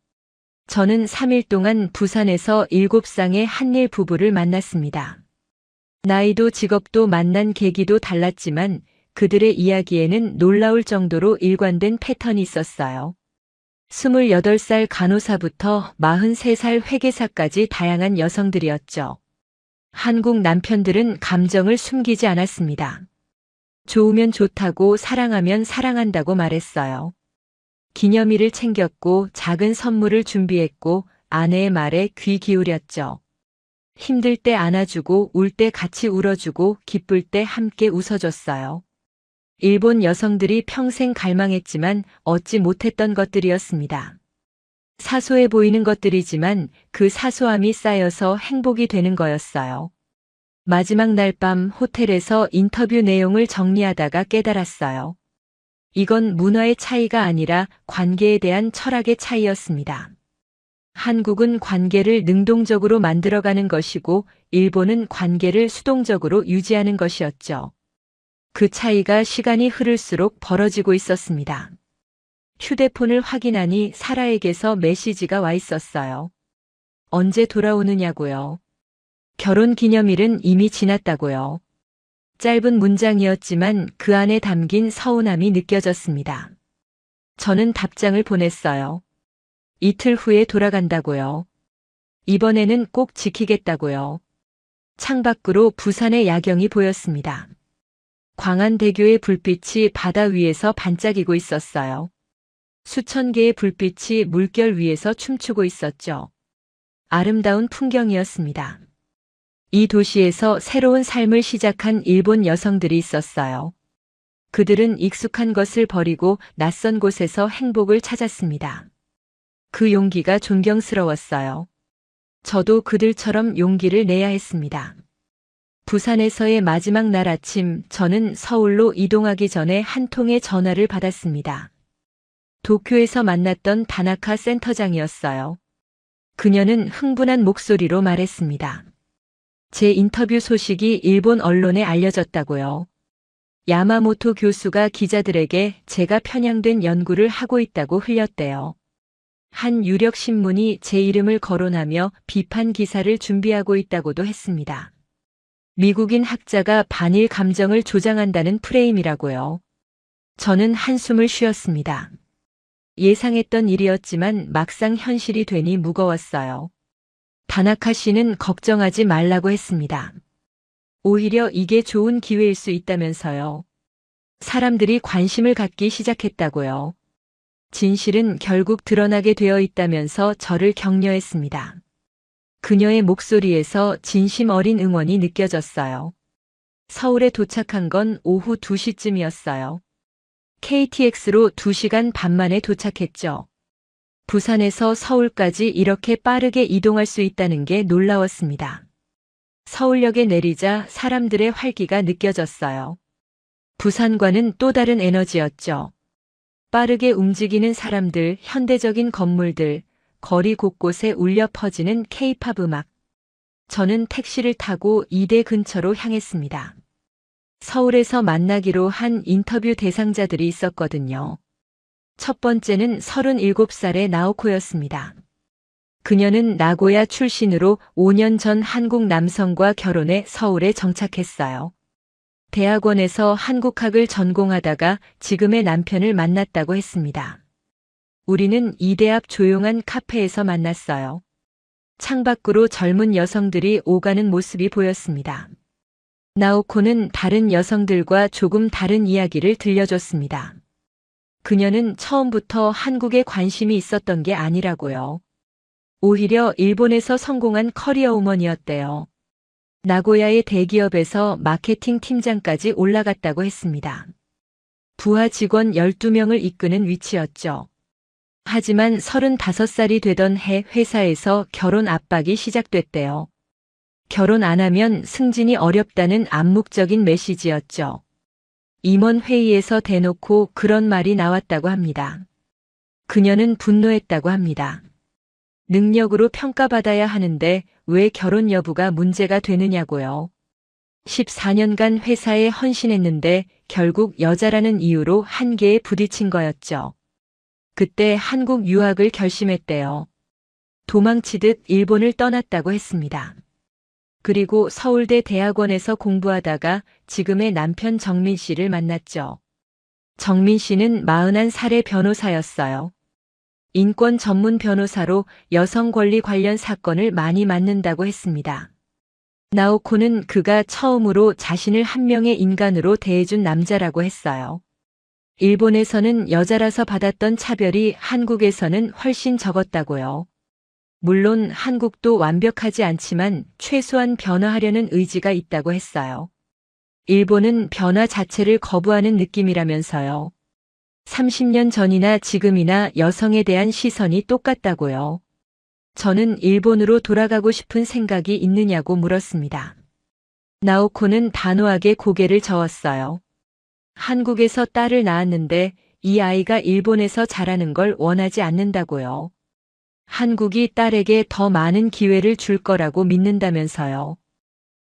저는 3일 동안 부산에서 7쌍의 한일 부부를 만났습니다. 나이도 직업도 만난 계기도 달랐지만 그들의 이야기에는 놀라울 정도로 일관된 패턴이 있었어요. 28살 간호사부터 43살 회계사까지 다양한 여성들이었죠. 한국 남편들은 감정을 숨기지 않았습니다. 좋으면 좋다고 사랑하면 사랑한다고 말했어요. 기념일을 챙겼고 작은 선물을 준비했고 아내의 말에 귀 기울였죠. 힘들 때 안아주고 울 때 같이 울어주고 기쁠 때 함께 웃어줬어요. 일본 여성들이 평생 갈망했지만 얻지 못했던 것들이었습니다. 사소해 보이는 것들이지만 그 사소함이 쌓여서 행복이 되는 거였어요. 마지막 날 밤 호텔에서 인터뷰 내용을 정리하다가 깨달았어요. 이건 문화의 차이가 아니라 관계에 대한 철학의 차이였습니다. 한국은 관계를 능동적으로 만들어가는 것이고 일본은 관계를 수동적으로 유지하는 것이었죠. 그 차이가 시간이 흐를수록 벌어지고 있었습니다. 휴대폰을 확인하니 사라에게서 메시지가 와 있었어요. 언제 돌아오느냐고요. 결혼 기념일은 이미 지났다고요. 짧은 문장이었지만 그 안에 담긴 서운함이 느껴졌습니다. 저는 답장을 보냈어요. 이틀 후에 돌아간다고요. 이번에는 꼭 지키겠다고요. 창밖으로 부산의 야경이 보였습니다. 광안대교의 불빛이 바다 위에서 반짝이고 있었어요. 수천 개의 불빛이 물결 위에서 춤추고 있었죠. 아름다운 풍경이었습니다. 이 도시에서 새로운 삶을 시작한 일본 여성들이 있었어요. 그들은 익숙한 것을 버리고 낯선 곳에서 행복을 찾았습니다. 그 용기가 존경스러웠어요. 저도 그들처럼 용기를 내야 했습니다. 부산에서의 마지막 날 아침, 저는 서울로 이동하기 전에 한 통의 전화를 받았습니다. 도쿄에서 만났던 다나카 센터장이었어요. 그녀는 흥분한 목소리로 말했습니다. 제 인터뷰 소식이 일본 언론에 알려졌다고요. 야마모토 교수가 기자들에게 제가 편향된 연구를 하고 있다고 흘렸대요. 한 유력 신문이 제 이름을 거론하며 비판 기사를 준비하고 있다고도 했습니다. 미국인 학자가 반일 감정을 조장한다는 프레임이라고요. 저는 한숨을 쉬었습니다. 예상했던 일이었지만 막상 현실이 되니 무거웠어요. 다나카 씨는 걱정하지 말라고 했습니다. 오히려 이게 좋은 기회일 수 있다면서요. 사람들이 관심을 갖기 시작했다고요. 진실은 결국 드러나게 되어 있다면서 저를 격려했습니다. 그녀의 목소리에서 진심 어린 응원이 느껴졌어요. 서울에 도착한 건 오후 2시쯤이었어요. KTX로 2시간 반 만에 도착했죠. 부산에서 서울까지 이렇게 빠르게 이동할 수 있다는 게 놀라웠습니다. 서울역에 내리자 사람들의 활기가 느껴졌어요. 부산과는 또 다른 에너지였죠. 빠르게 움직이는 사람들, 현대적인 건물들, 거리 곳곳에 울려 퍼지는 K-팝 음악. 저는 택시를 타고 이대 근처로 향했습니다. 서울에서 만나기로 한 인터뷰 대상자들이 있었거든요. 첫 번째는 37살의 나오코였습니다. 그녀는 나고야 출신으로 5년 전 한국 남성과 결혼해 서울에 정착했어요. 대학원에서 한국학을 전공하다가 지금의 남편을 만났다고 했습니다. 우리는 이대 앞 조용한 카페에서 만났어요. 창밖으로 젊은 여성들이 오가는 모습이 보였습니다. 나오코는 다른 여성들과 조금 다른 이야기를 들려줬습니다. 그녀는 처음부터 한국에 관심이 있었던 게 아니라고요. 오히려 일본에서 성공한 커리어 우먼이었대요. 나고야의 대기업에서 마케팅 팀장까지 올라갔다고 했습니다. 부하 직원 12명을 이끄는 위치였죠. 하지만 35살이 되던 해 회사에서 결혼 압박이 시작됐대요. 결혼 안 하면 승진이 어렵다는 암묵적인 메시지였죠. 임원 회의에서 대놓고 그런 말이 나왔다고 합니다. 그녀는 분노했다고 합니다. 능력으로 평가받아야 하는데 왜 결혼 여부가 문제가 되느냐고요. 14년간 회사에 헌신했는데 결국 여자라는 이유로 한계에 부딪힌 거였죠. 그때 한국 유학을 결심했대요. 도망치듯 일본을 떠났다고 했습니다. 그리고 서울대 대학원에서 공부하다가 지금의 남편 정민 씨를 만났죠. 정민 씨는 41살의 변호사였어요. 인권 전문 변호사로 여성 권리 관련 사건을 많이 맡는다고 했습니다. 나오코는 그가 처음으로 자신을 한 명의 인간으로 대해준 남자라고 했어요. 일본에서는 여자라서 받았던 차별이 한국에서는 훨씬 적었다고요. 물론 한국도 완벽하지 않지만 최소한 변화하려는 의지가 있다고 했어요. 일본은 변화 자체를 거부하는 느낌이라면서요. 30년 전이나 지금이나 여성에 대한 시선이 똑같다고요. 저는 일본으로 돌아가고 싶은 생각이 있느냐고 물었습니다. 나오코는 단호하게 고개를 저었어요. 한국에서 딸을 낳았는데 이 아이가 일본에서 자라는 걸 원하지 않는다고요. 한국이 딸에게 더 많은 기회를 줄 거라고 믿는다면서요.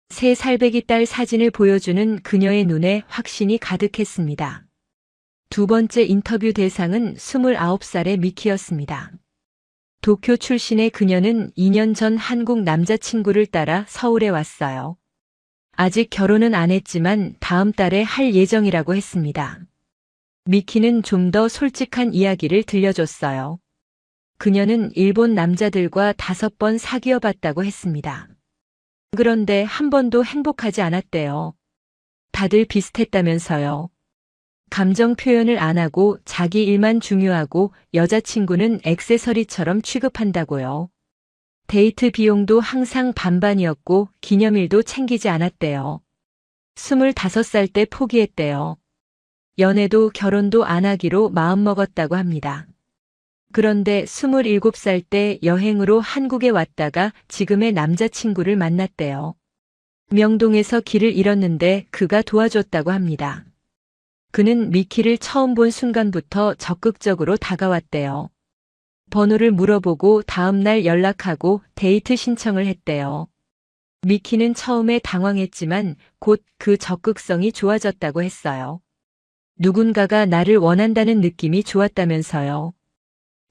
새 살배기 딸 사진을 보여주는 그녀의 눈에 확신이 가득했습니다. 두 번째 인터뷰 대상은 29살의 미키였습니다. 도쿄 출신의 그녀는 2년 전 한국 남자친구를 따라 서울에 왔어요. 아직 결혼은 안 했지만 다음 달에 할 예정이라고 했습니다. 미키는 좀 더 솔직한 이야기를 들려줬어요. 그녀는 일본 남자들과 5번 사귀어 봤다고 했습니다. 그런데 한 번도 행복하지 않았대요. 다들 비슷했다면서요. 감정 표현을 안 하고 자기 일만 중요하고 여자친구는 액세서리처럼 취급한다고요. 데이트 비용도 항상 반반이었고 기념일도 챙기지 않았대요. 25살 때 포기했대요. 연애도 결혼도 안 하기로 마음먹었다고 합니다. 그런데 27살 때 여행으로 한국에 왔다가 지금의 남자친구를 만났대요. 명동에서 길을 잃었는데 그가 도와줬다고 합니다. 그는 미키를 처음 본 순간부터 적극적으로 다가왔대요. 번호를 물어보고 다음날 연락하고 데이트 신청을 했대요. 미키는 처음에 당황했지만 곧 그 적극성이 좋아졌다고 했어요. 누군가가 나를 원한다는 느낌이 좋았다면서요.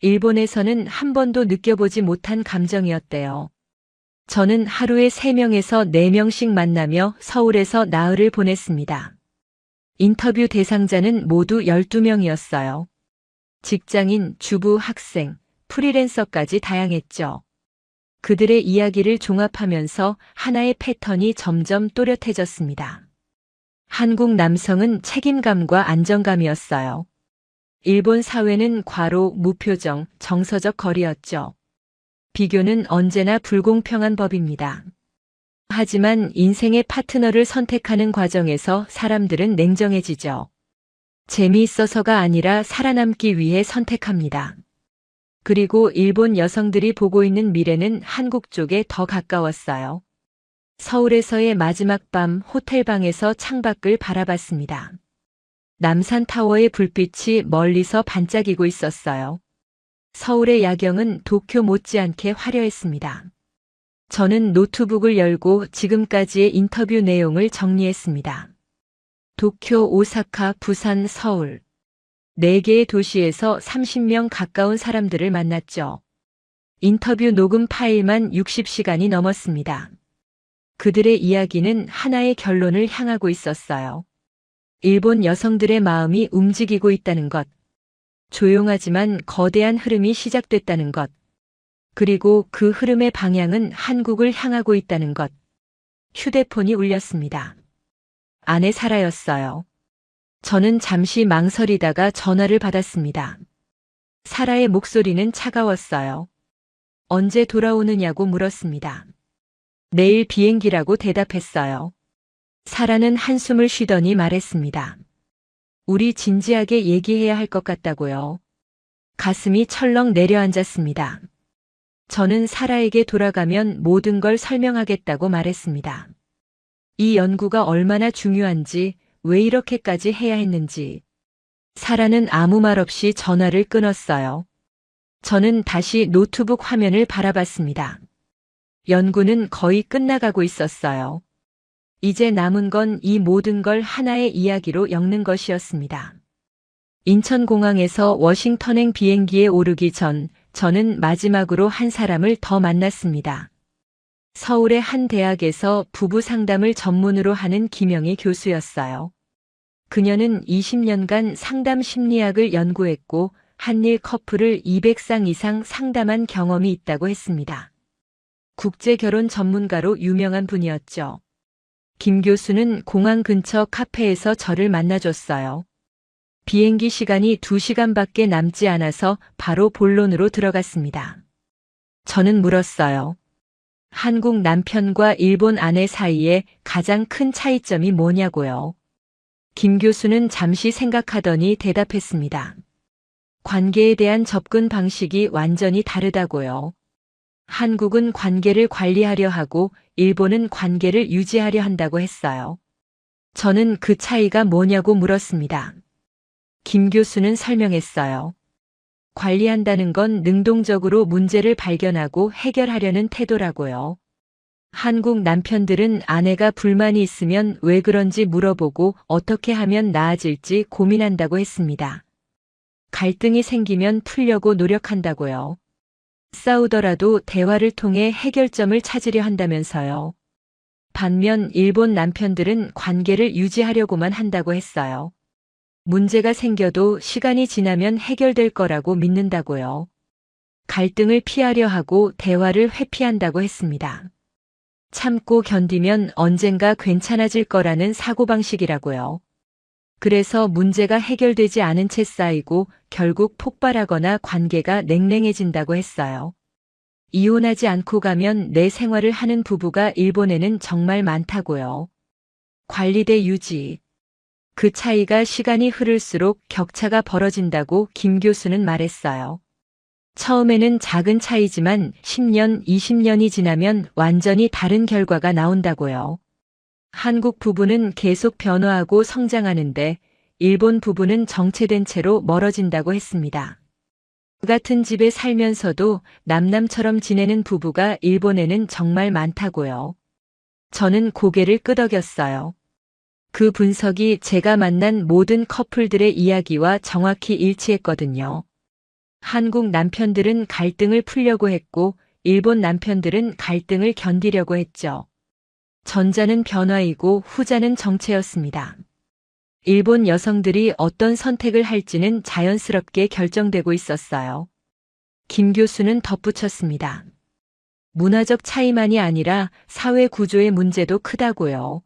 일본에서는 한 번도 느껴보지 못한 감정이었대요. 저는 하루에 3명에서 4명씩 만나며 서울에서 나흘을 보냈습니다. 인터뷰 대상자는 모두 12명이었어요. 직장인, 주부, 학생, 프리랜서까지 다양했죠. 그들의 이야기를 종합하면서 하나의 패턴이 점점 또렷해졌습니다. 한국 남성은 책임감과 안정감이었어요. 일본 사회는 과로, 무표정, 정서적 거리였죠. 비교는 언제나 불공평한 법입니다. 하지만 인생의 파트너를 선택하는 과정에서 사람들은 냉정해지죠. 재미있어서가 아니라 살아남기 위해 선택합니다. 그리고 일본 여성들이 보고 있는 미래는 한국 쪽에 더 가까웠어요. 서울에서의 마지막 밤 호텔방에서 창밖을 바라봤습니다. 남산타워의 불빛이 멀리서 반짝이고 있었어요. 서울의 야경은 도쿄 못지않게 화려했습니다. 저는 노트북을 열고 지금까지의 인터뷰 내용을 정리했습니다. 도쿄, 오사카, 부산, 서울. 4개의 도시에서 30명 가까운 사람들을 만났죠. 인터뷰 녹음 파일만 60시간이 넘었습니다. 그들의 이야기는 하나의 결론을 향하고 있었어요. 일본 여성들의 마음이 움직이고 있다는 것. 조용하지만 거대한 흐름이 시작됐다는 것. 그리고 그 흐름의 방향은 한국을 향하고 있다는 것. 휴대폰이 울렸습니다. 아내 사라였어요. 저는 잠시 망설이다가 전화를 받았습니다. 사라의 목소리는 차가웠어요. 언제 돌아오느냐고 물었습니다. 내일 비행기라고 대답했어요. 사라는 한숨을 쉬더니 말했습니다. 우리 진지하게 얘기해야 할 것 같다고요. 가슴이 철렁 내려앉았습니다. 저는 사라에게 돌아가면 모든 걸 설명하겠다고 말했습니다. 이 연구가 얼마나 중요한지, 왜 이렇게까지 해야 했는지. 사라는 아무 말 없이 전화를 끊었어요. 저는 다시 노트북 화면을 바라봤습니다. 연구는 거의 끝나가고 있었어요. 이제 남은 건 이 모든 걸 하나의 이야기로 엮는 것이었습니다. 인천공항에서 워싱턴행 비행기에 오르기 전 저는 마지막으로 한 사람을 더 만났습니다. 서울의 한 대학에서 부부 상담을 전문으로 하는 김영희 교수였어요. 그녀는 20년간 상담 심리학을 연구했고 한일 커플을 200쌍 이상 상담한 경험이 있다고 했습니다. 국제결혼 전문가로 유명한 분이었죠. 김 교수는 공항 근처 카페에서 저를 만나줬어요. 비행기 시간이 2시간밖에 남지 않아서 바로 본론으로 들어갔습니다. 저는 물었어요. 한국 남편과 일본 아내 사이에 가장 큰 차이점이 뭐냐고요. 김 교수는 잠시 생각하더니 대답했습니다. 관계에 대한 접근 방식이 완전히 다르다고요. 한국은 관계를 관리하려 하고 일본은 관계를 유지하려 한다고 했어요. 저는 그 차이가 뭐냐고 물었습니다. 김 교수는 설명했어요. 관리한다는 건 능동적으로 문제를 발견하고 해결하려는 태도라고요. 한국 남편들은 아내가 불만이 있으면 왜 그런지 물어보고 어떻게 하면 나아질지 고민한다고 했습니다. 갈등이 생기면 풀려고 노력한다고요. 싸우더라도 대화를 통해 해결점을 찾으려 한다면서요. 반면 일본 남편들은 관계를 유지하려고만 한다고 했어요. 문제가 생겨도 시간이 지나면 해결될 거라고 믿는다고요. 갈등을 피하려 하고 대화를 회피한다고 했습니다. 참고 견디면 언젠가 괜찮아질 거라는 사고방식이라고요. 그래서 문제가 해결되지 않은 채 쌓이고 결국 폭발하거나 관계가 냉랭해진다고 했어요. 이혼하지 않고 가면 내 생활을 하는 부부가 일본에는 정말 많다고요. 관리대 유지. 그 차이가 시간이 흐를수록 격차가 벌어진다고 김 교수는 말했어요. 처음에는 작은 차이지만 10년, 20년이 지나면 완전히 다른 결과가 나온다고요. 한국 부부는 계속 변화하고 성장하는데 일본 부부는 정체된 채로 멀어진다고 했습니다. 같은 집에 살면서도 남남처럼 지내는 부부가 일본에는 정말 많다고요. 저는 고개를 끄덕였어요. 그 분석이 제가 만난 모든 커플들의 이야기와 정확히 일치했거든요. 한국 남편들은 갈등을 풀려고 했고 일본 남편들은 갈등을 견디려고 했죠. 전자는 변화이고 후자는 정체였습니다. 일본 여성들이 어떤 선택을 할지는 자연스럽게 결정되고 있었어요. 김 교수는 덧붙였습니다. 문화적 차이만이 아니라 사회 구조의 문제도 크다고요.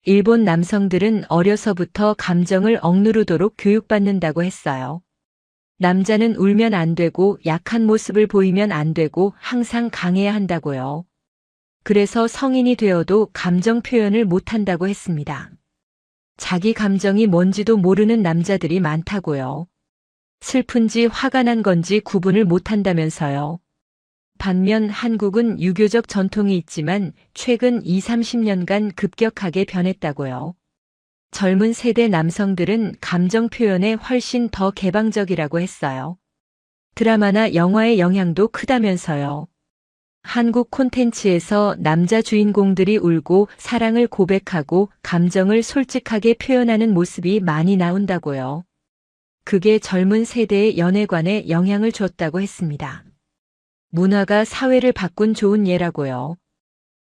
일본 남성들은 어려서부터 감정을 억누르도록 교육받는다고 했어요. 남자는 울면 안 되고 약한 모습을 보이면 안 되고 항상 강해야 한다고요. 그래서 성인이 되어도 감정 표현을 못한다고 했습니다. 자기 감정이 뭔지도 모르는 남자들이 많다고요. 슬픈지 화가 난 건지 구분을 못한다면서요. 반면 한국은 유교적 전통이 있지만 최근 20, 30년간 급격하게 변했다고요. 젊은 세대 남성들은 감정 표현에 훨씬 더 개방적이라고 했어요. 드라마나 영화의 영향도 크다면서요. 한국 콘텐츠에서 남자 주인공들이 울고 사랑을 고백하고 감정을 솔직하게 표현하는 모습이 많이 나온다고요. 그게 젊은 세대의 연애관에 영향을 줬다고 했습니다. 문화가 사회를 바꾼 좋은 예라고요.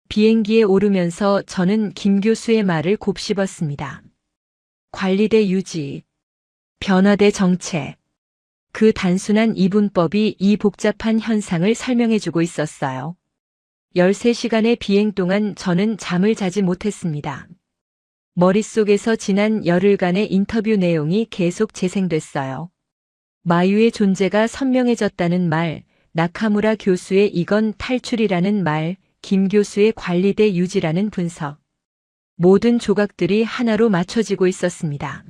비행기에 오르면서 저는 김 교수의 말을 곱씹었습니다. 관리대 유지, 변화대 정체. 그 단순한 이분법이 이 복잡한 현상을 설명해주고 있었어요. 13시간의 비행 동안 저는 잠을 자지 못했습니다. 머릿속에서 지난 열흘간의 인터뷰 내용이 계속 재생됐어요. 마유의 존재가 선명해졌다는 말, 나카무라 교수의 이건 탈출이라는 말, 김 교수의 관리대 유지라는 분석. 모든 조각들이 하나로 맞춰지고 있었습니다.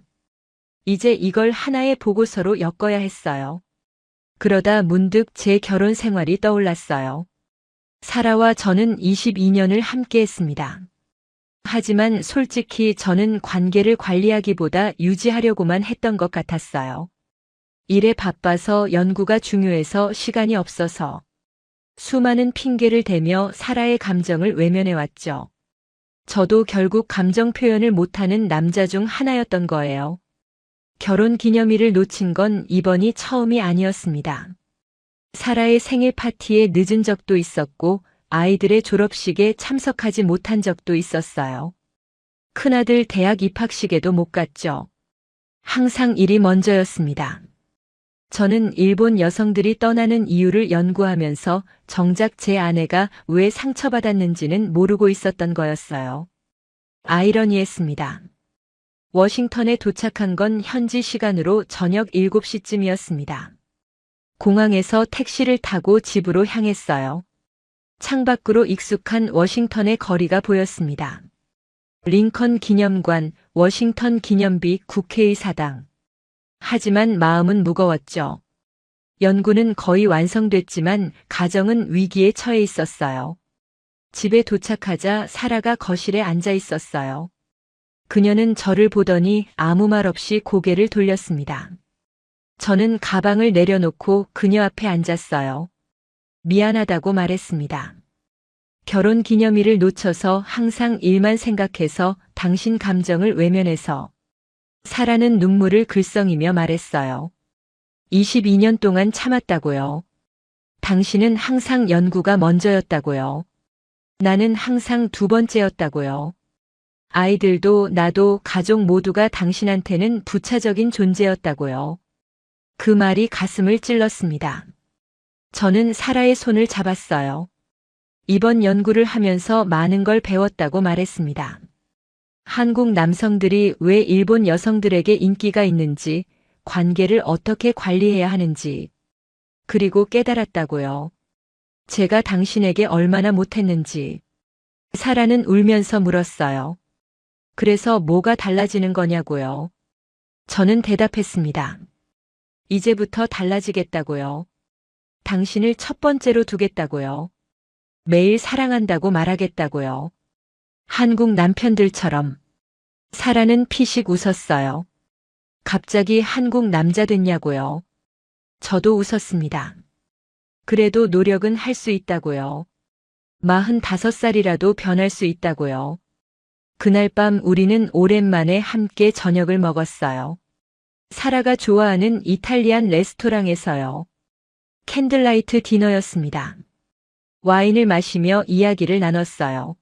이제 이걸 하나의 보고서로 엮어야 했어요. 그러다 문득 제 결혼 생활이 떠올랐어요. 사라와 저는 22년을 함께 했습니다. 하지만 솔직히 저는 관계를 관리하기보다 유지하려고만 했던 것 같았어요. 일에 바빠서 연구가 중요해서 시간이 없어서 수많은 핑계를 대며 사라의 감정을 외면해왔죠. 저도 결국 감정 표현을 못하는 남자 중 하나였던 거예요. 결혼 기념일을 놓친 건 이번이 처음이 아니었습니다. 사라의 생일 파티에 늦은 적도 있었고 아이들의 졸업식에 참석하지 못한 적도 있었어요. 큰아들 대학 입학식에도 못 갔죠. 항상 일이 먼저였습니다. 저는 일본 여성들이 떠나는 이유를 연구하면서 정작 제 아내가 왜 상처받았는지는 모르고 있었던 거였어요. 아이러니했습니다. 워싱턴에 도착한 건 현지 시간으로 저녁 7시쯤이었습니다. 공항에서 택시를 타고 집으로 향했어요. 창밖으로 익숙한 워싱턴의 거리가 보였습니다. 링컨 기념관, 워싱턴 기념비 국회의사당. 하지만 마음은 무거웠죠. 연구는 거의 완성됐지만 가정은 위기에 처해 있었어요. 집에 도착하자 사라가 거실에 앉아 있었어요. 그녀는 저를 보더니 아무 말 없이 고개를 돌렸습니다. 저는 가방을 내려놓고 그녀 앞에 앉았어요. 미안하다고 말했습니다. 결혼 기념일을 놓쳐서 항상 일만 생각해서 당신 감정을 외면해서. 사라는 눈물을 글썽이며 말했어요. 22년 동안 참았다고요. 당신은 항상 연구가 먼저였다고요. 나는 항상 두 번째였다고요. 아이들도 나도 가족 모두가 당신한테는 부차적인 존재였다고요. 그 말이 가슴을 찔렀습니다. 저는 사라의 손을 잡았어요. 이번 연구를 하면서 많은 걸 배웠다고 말했습니다. 한국 남성들이 왜 일본 여성들에게 인기가 있는지, 관계를 어떻게 관리해야 하는지, 그리고 깨달았다고요. 제가 당신에게 얼마나 못했는지. 사라는 울면서 물었어요. 그래서 뭐가 달라지는 거냐고요. 저는 대답했습니다. 이제부터 달라지겠다고요. 당신을 첫 번째로 두겠다고요. 매일 사랑한다고 말하겠다고요. 한국 남편들처럼. 사라는 피식 웃었어요. 갑자기 한국 남자 됐냐고요. 저도 웃었습니다. 그래도 노력은 할 수 있다고요. 45살이라도 변할 수 있다고요. 그날 밤 우리는 오랜만에 함께 저녁을 먹었어요. 사라가 좋아하는 이탈리안 레스토랑에서요. 캔들라이트 디너였습니다. 와인을 마시며 이야기를 나눴어요.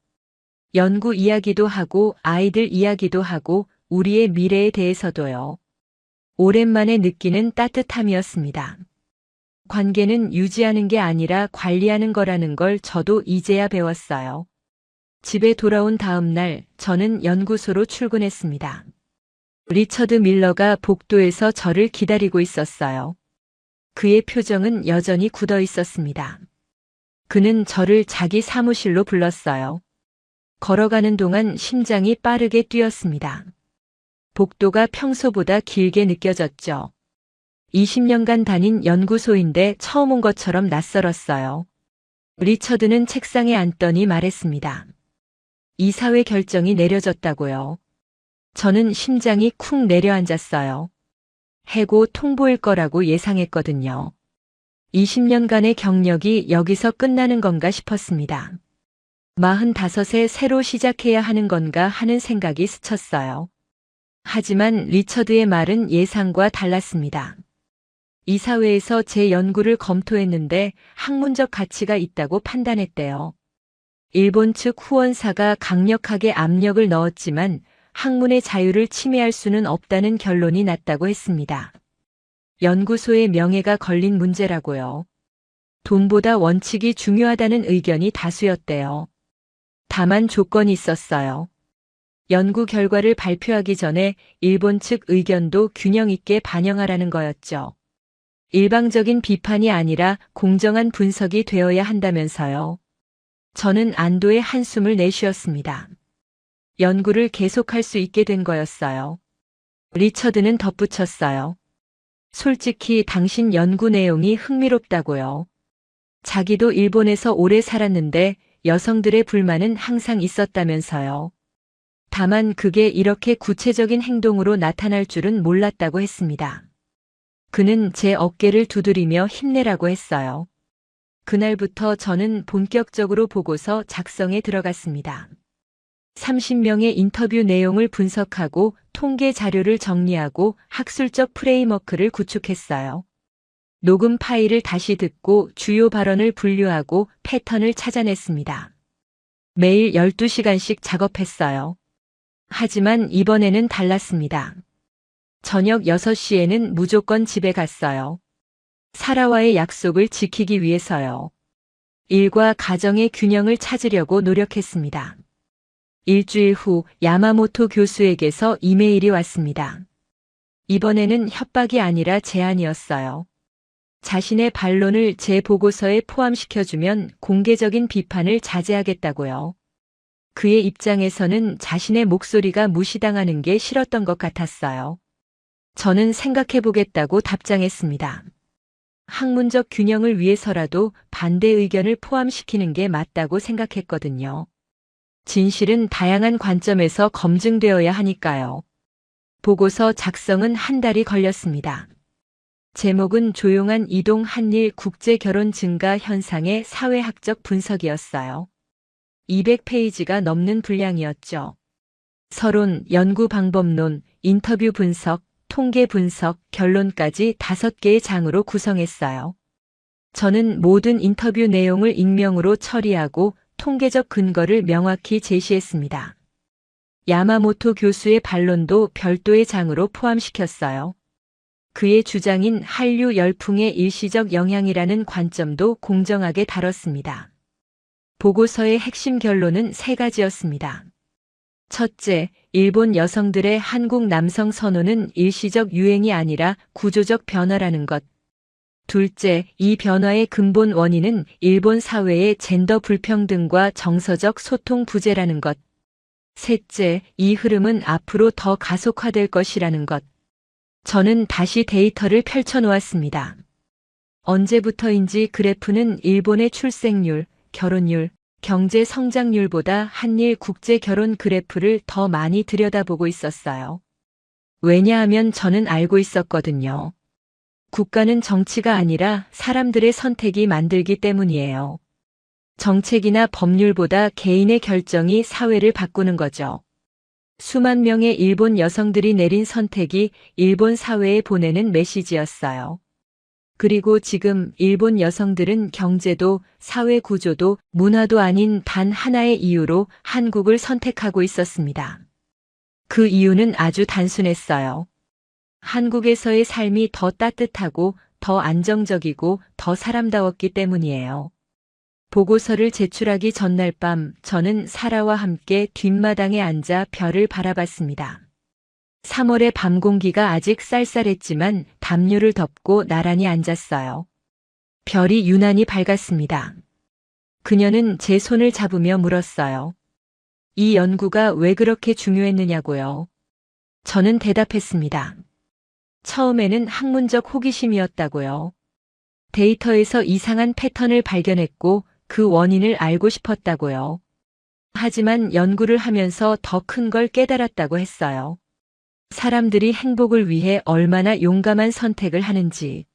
연구 이야기도 하고 아이들 이야기도 하고 우리의 미래에 대해서도요. 오랜만에 느끼는 따뜻함이었습니다. 관계는 유지하는 게 아니라 관리하는 거라는 걸 저도 이제야 배웠어요. 집에 돌아온 다음 날 저는 연구소로 출근했습니다. 리처드 밀러가 복도에서 저를 기다리고 있었어요. 그의 표정은 여전히 굳어 있었습니다. 그는 저를 자기 사무실로 불렀어요. 걸어가는 동안 심장이 빠르게 뛰었습니다. 복도가 평소보다 길게 느껴졌죠. 20년간 다닌 연구소인데 처음 온 것처럼 낯설었어요. 리처드는 책상에 앉더니 말했습니다. 이사회 결정이 내려졌다고요. 저는 심장이 쿵 내려앉았어요. 해고 통보일 거라고 예상했거든요. 20년간의 경력이 여기서 끝나는 건가 싶었습니다. 45에 새로 시작해야 하는 건가 하는 생각이 스쳤어요. 하지만 리처드의 말은 예상과 달랐습니다. 이사회에서 제 연구를 검토했는데 학문적 가치가 있다고 판단했대요. 일본 측 후원사가 강력하게 압력을 넣었지만 학문의 자유를 침해할 수는 없다는 결론이 났다고 했습니다. 연구소의 명예가 걸린 문제라고요. 돈보다 원칙이 중요하다는 의견이 다수였대요. 다만 조건이 있었어요. 연구 결과를 발표하기 전에 일본 측 의견도 균형 있게 반영하라는 거였죠. 일방적인 비판이 아니라 공정한 분석이 되어야 한다면서요. 저는 안도의 한숨을 내쉬었습니다. 연구를 계속할 수 있게 된 거였어요. 리처드는 덧붙였어요. 솔직히 당신 연구 내용이 흥미롭다고요. 자기도 일본에서 오래 살았는데 여성들의 불만은 항상 있었다면서요. 다만 그게 이렇게 구체적인 행동으로 나타날 줄은 몰랐다고 했습니다. 그는 제 어깨를 두드리며 힘내라고 했어요. 그날부터 저는 본격적으로 보고서 작성에 들어갔습니다. 30명의 인터뷰 내용을 분석하고 통계 자료를 정리하고 학술적 프레임워크를 구축했어요. 녹음 파일을 다시 듣고 주요 발언을 분류하고 패턴을 찾아냈습니다. 매일 12시간씩 작업했어요. 하지만 이번에는 달랐습니다. 저녁 6시에는 무조건 집에 갔어요. 사라와의 약속을 지키기 위해서요. 일과 가정의 균형을 찾으려고 노력했습니다. 일주일 후 야마모토 교수에게서 이메일이 왔습니다. 이번에는 협박이 아니라 제안이었어요. 자신의 반론을 제 보고서에 포함시켜주면 공개적인 비판을 자제하겠다고요. 그의 입장에서는 자신의 목소리가 무시당하는 게 싫었던 것 같았어요. 저는 생각해보겠다고 답장했습니다. 학문적 균형을 위해서라도 반대 의견을 포함시키는 게 맞다고 생각했거든요. 진실은 다양한 관점에서 검증되어야 하니까요. 보고서 작성은 한 달이 걸렸습니다. 제목은 조용한 이동 한일 국제 결혼 증가 현상의 사회학적 분석이었어요. 200페이지가 넘는 분량이었죠. 서론, 연구 방법론, 인터뷰 분석, 통계 분석, 결론까지 5개의 장으로 구성했어요. 저는 모든 인터뷰 내용을 익명으로 처리하고 통계적 근거를 명확히 제시했습니다. 야마모토 교수의 반론도 별도의 장으로 포함시켰어요. 그의 주장인 한류 열풍의 일시적 영향이라는 관점도 공정하게 다뤘습니다. 보고서의 핵심 결론은 3가지였습니다. 첫째, 일본 여성들의 한국 남성 선호는 일시적 유행이 아니라 구조적 변화라는 것. 둘째, 이 변화의 근본 원인은 일본 사회의 젠더 불평등과 정서적 소통 부재라는 것. 셋째, 이 흐름은 앞으로 더 가속화될 것이라는 것. 저는 다시 데이터를 펼쳐놓았습니다. 언제부터인지 그래프는 일본의 출생률, 결혼율, 경제 성장률보다 한일 국제 결혼 그래프를 더 많이 들여다보고 있었어요. 왜냐하면 저는 알고 있었거든요. 국가는 정치가 아니라 사람들의 선택이 만들기 때문이에요. 정책이나 법률보다 개인의 결정이 사회를 바꾸는 거죠. 수만 명의 일본 여성들이 내린 선택이 일본 사회에 보내는 메시지였어요. 그리고 지금 일본 여성들은 경제도 사회 구조도 문화도 아닌 단 하나의 이유로 한국을 선택하고 있었습니다. 그 이유는 아주 단순했어요. 한국에서의 삶이 더 따뜻하고 더 안정적이고 더 사람다웠기 때문이에요. 보고서를 제출하기 전날 밤 저는 사라와 함께 뒷마당에 앉아 별을 바라봤습니다. 3월의 밤 공기가 아직 쌀쌀했지만 담요를 덮고 나란히 앉았어요. 별이 유난히 밝았습니다. 그녀는 제 손을 잡으며 물었어요. 이 연구가 왜 그렇게 중요했느냐고요. 저는 대답했습니다. 처음에는 학문적 호기심이었다고요. 데이터에서 이상한 패턴을 발견했고 그 원인을 알고 싶었다고요. 하지만 연구를 하면서 더 큰 걸 깨달았다고 했어요. 사람들이 행복을 위해 얼마나 용감한 선택을 하는지,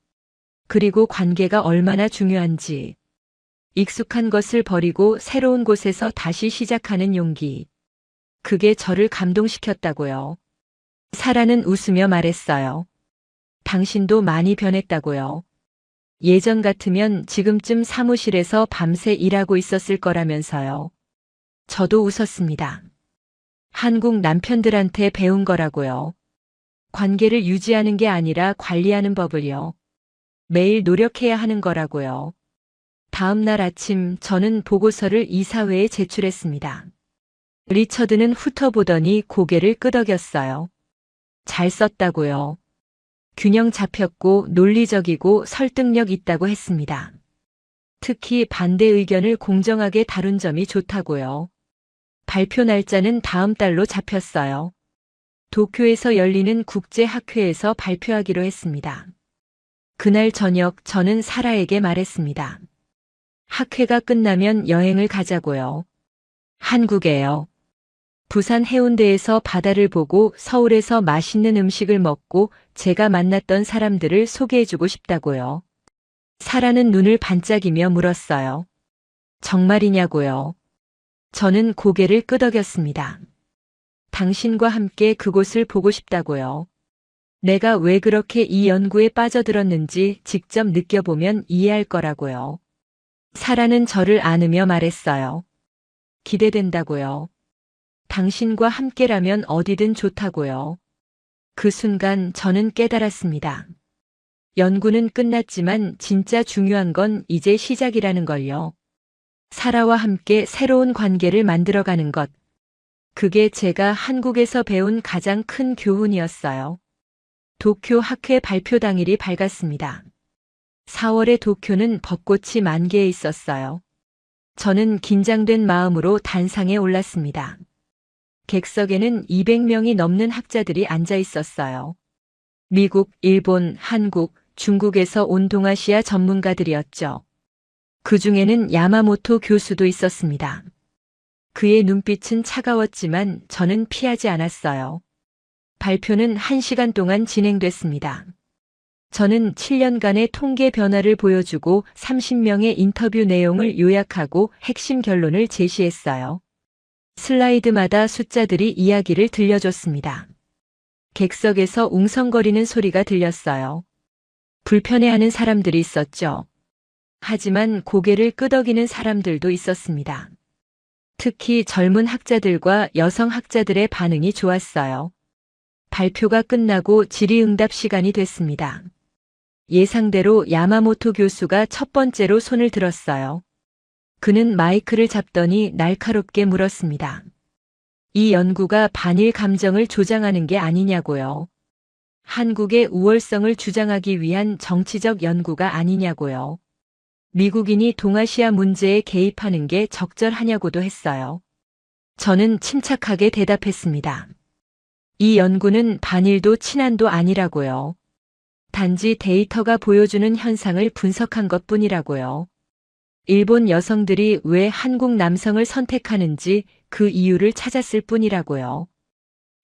그리고 관계가 얼마나 중요한지, 익숙한 것을 버리고 새로운 곳에서 다시 시작하는 용기. 그게 저를 감동시켰다고요. 사라는 웃으며 말했어요. 당신도 많이 변했다고요. 예전 같으면 지금쯤 사무실에서 밤새 일하고 있었을 거라면서요. 저도 웃었습니다. 한국 남편들한테 배운 거라고요. 관계를 유지하는 게 아니라 관리하는 법을요. 매일 노력해야 하는 거라고요. 다음 날 아침 저는 보고서를 이사회에 제출했습니다. 리처드는 훑어보더니 고개를 끄덕였어요. 잘 썼다고요. 균형 잡혔고 논리적이고 설득력 있다고 했습니다. 특히 반대 의견을 공정하게 다룬 점이 좋다고요. 발표 날짜는 다음 달로 잡혔어요. 도쿄에서 열리는 국제학회에서 발표하기로 했습니다. 그날 저녁 저는 사라에게 말했습니다. 학회가 끝나면 여행을 가자고요. 한국에요. 부산 해운대에서 바다를 보고 서울에서 맛있는 음식을 먹고 제가 만났던 사람들을 소개해주고 싶다고요. 사라는 눈을 반짝이며 물었어요. 정말이냐고요. 저는 고개를 끄덕였습니다. 당신과 함께 그곳을 보고 싶다고요. 내가 왜 그렇게 이 연구에 빠져들었는지 직접 느껴보면 이해할 거라고요. 사라는 저를 안으며 말했어요. 기대된다고요. 당신과 함께라면 어디든 좋다고요. 그 순간 저는 깨달았습니다. 연구는 끝났지만 진짜 중요한 건 이제 시작이라는 걸요. 사라와 함께 새로운 관계를 만들어가는 것. 그게 제가 한국에서 배운 가장 큰 교훈이었어요. 도쿄 학회 발표 당일이 밝았습니다. 4월의 도쿄는 벚꽃이 만개해 있었어요. 저는 긴장된 마음으로 단상에 올랐습니다. 객석에는 200명이 넘는 학자들이 앉아 있었어요. 미국, 일본, 한국, 중국에서 온 동아시아 전문가들이었죠. 그 중에는 야마모토 교수도 있었습니다. 그의 눈빛은 차가웠지만 저는 피하지 않았어요. 발표는 1시간 동안 진행됐습니다. 저는 7년간의 통계 변화를 보여주고 30명의 인터뷰 내용을 요약하고 핵심 결론을 제시했어요. 슬라이드마다 숫자들이 이야기를 들려줬습니다. 객석에서 웅성거리는 소리가 들렸어요. 불편해하는 사람들이 있었죠. 하지만 고개를 끄덕이는 사람들도 있었습니다. 특히 젊은 학자들과 여성 학자들의 반응이 좋았어요. 발표가 끝나고 질의응답 시간이 됐습니다. 예상대로 야마모토 교수가 첫 번째로 손을 들었어요. 그는 마이크를 잡더니 날카롭게 물었습니다. 이 연구가 반일 감정을 조장하는 게 아니냐고요. 한국의 우월성을 주장하기 위한 정치적 연구가 아니냐고요. 미국인이 동아시아 문제에 개입하는 게 적절하냐고도 했어요. 저는 침착하게 대답했습니다. 이 연구는 반일도 친한도 아니라고요. 단지 데이터가 보여주는 현상을 분석한 것뿐이라고요. 일본 여성들이 왜 한국 남성을 선택하는지 그 이유를 찾았을 뿐이라고요.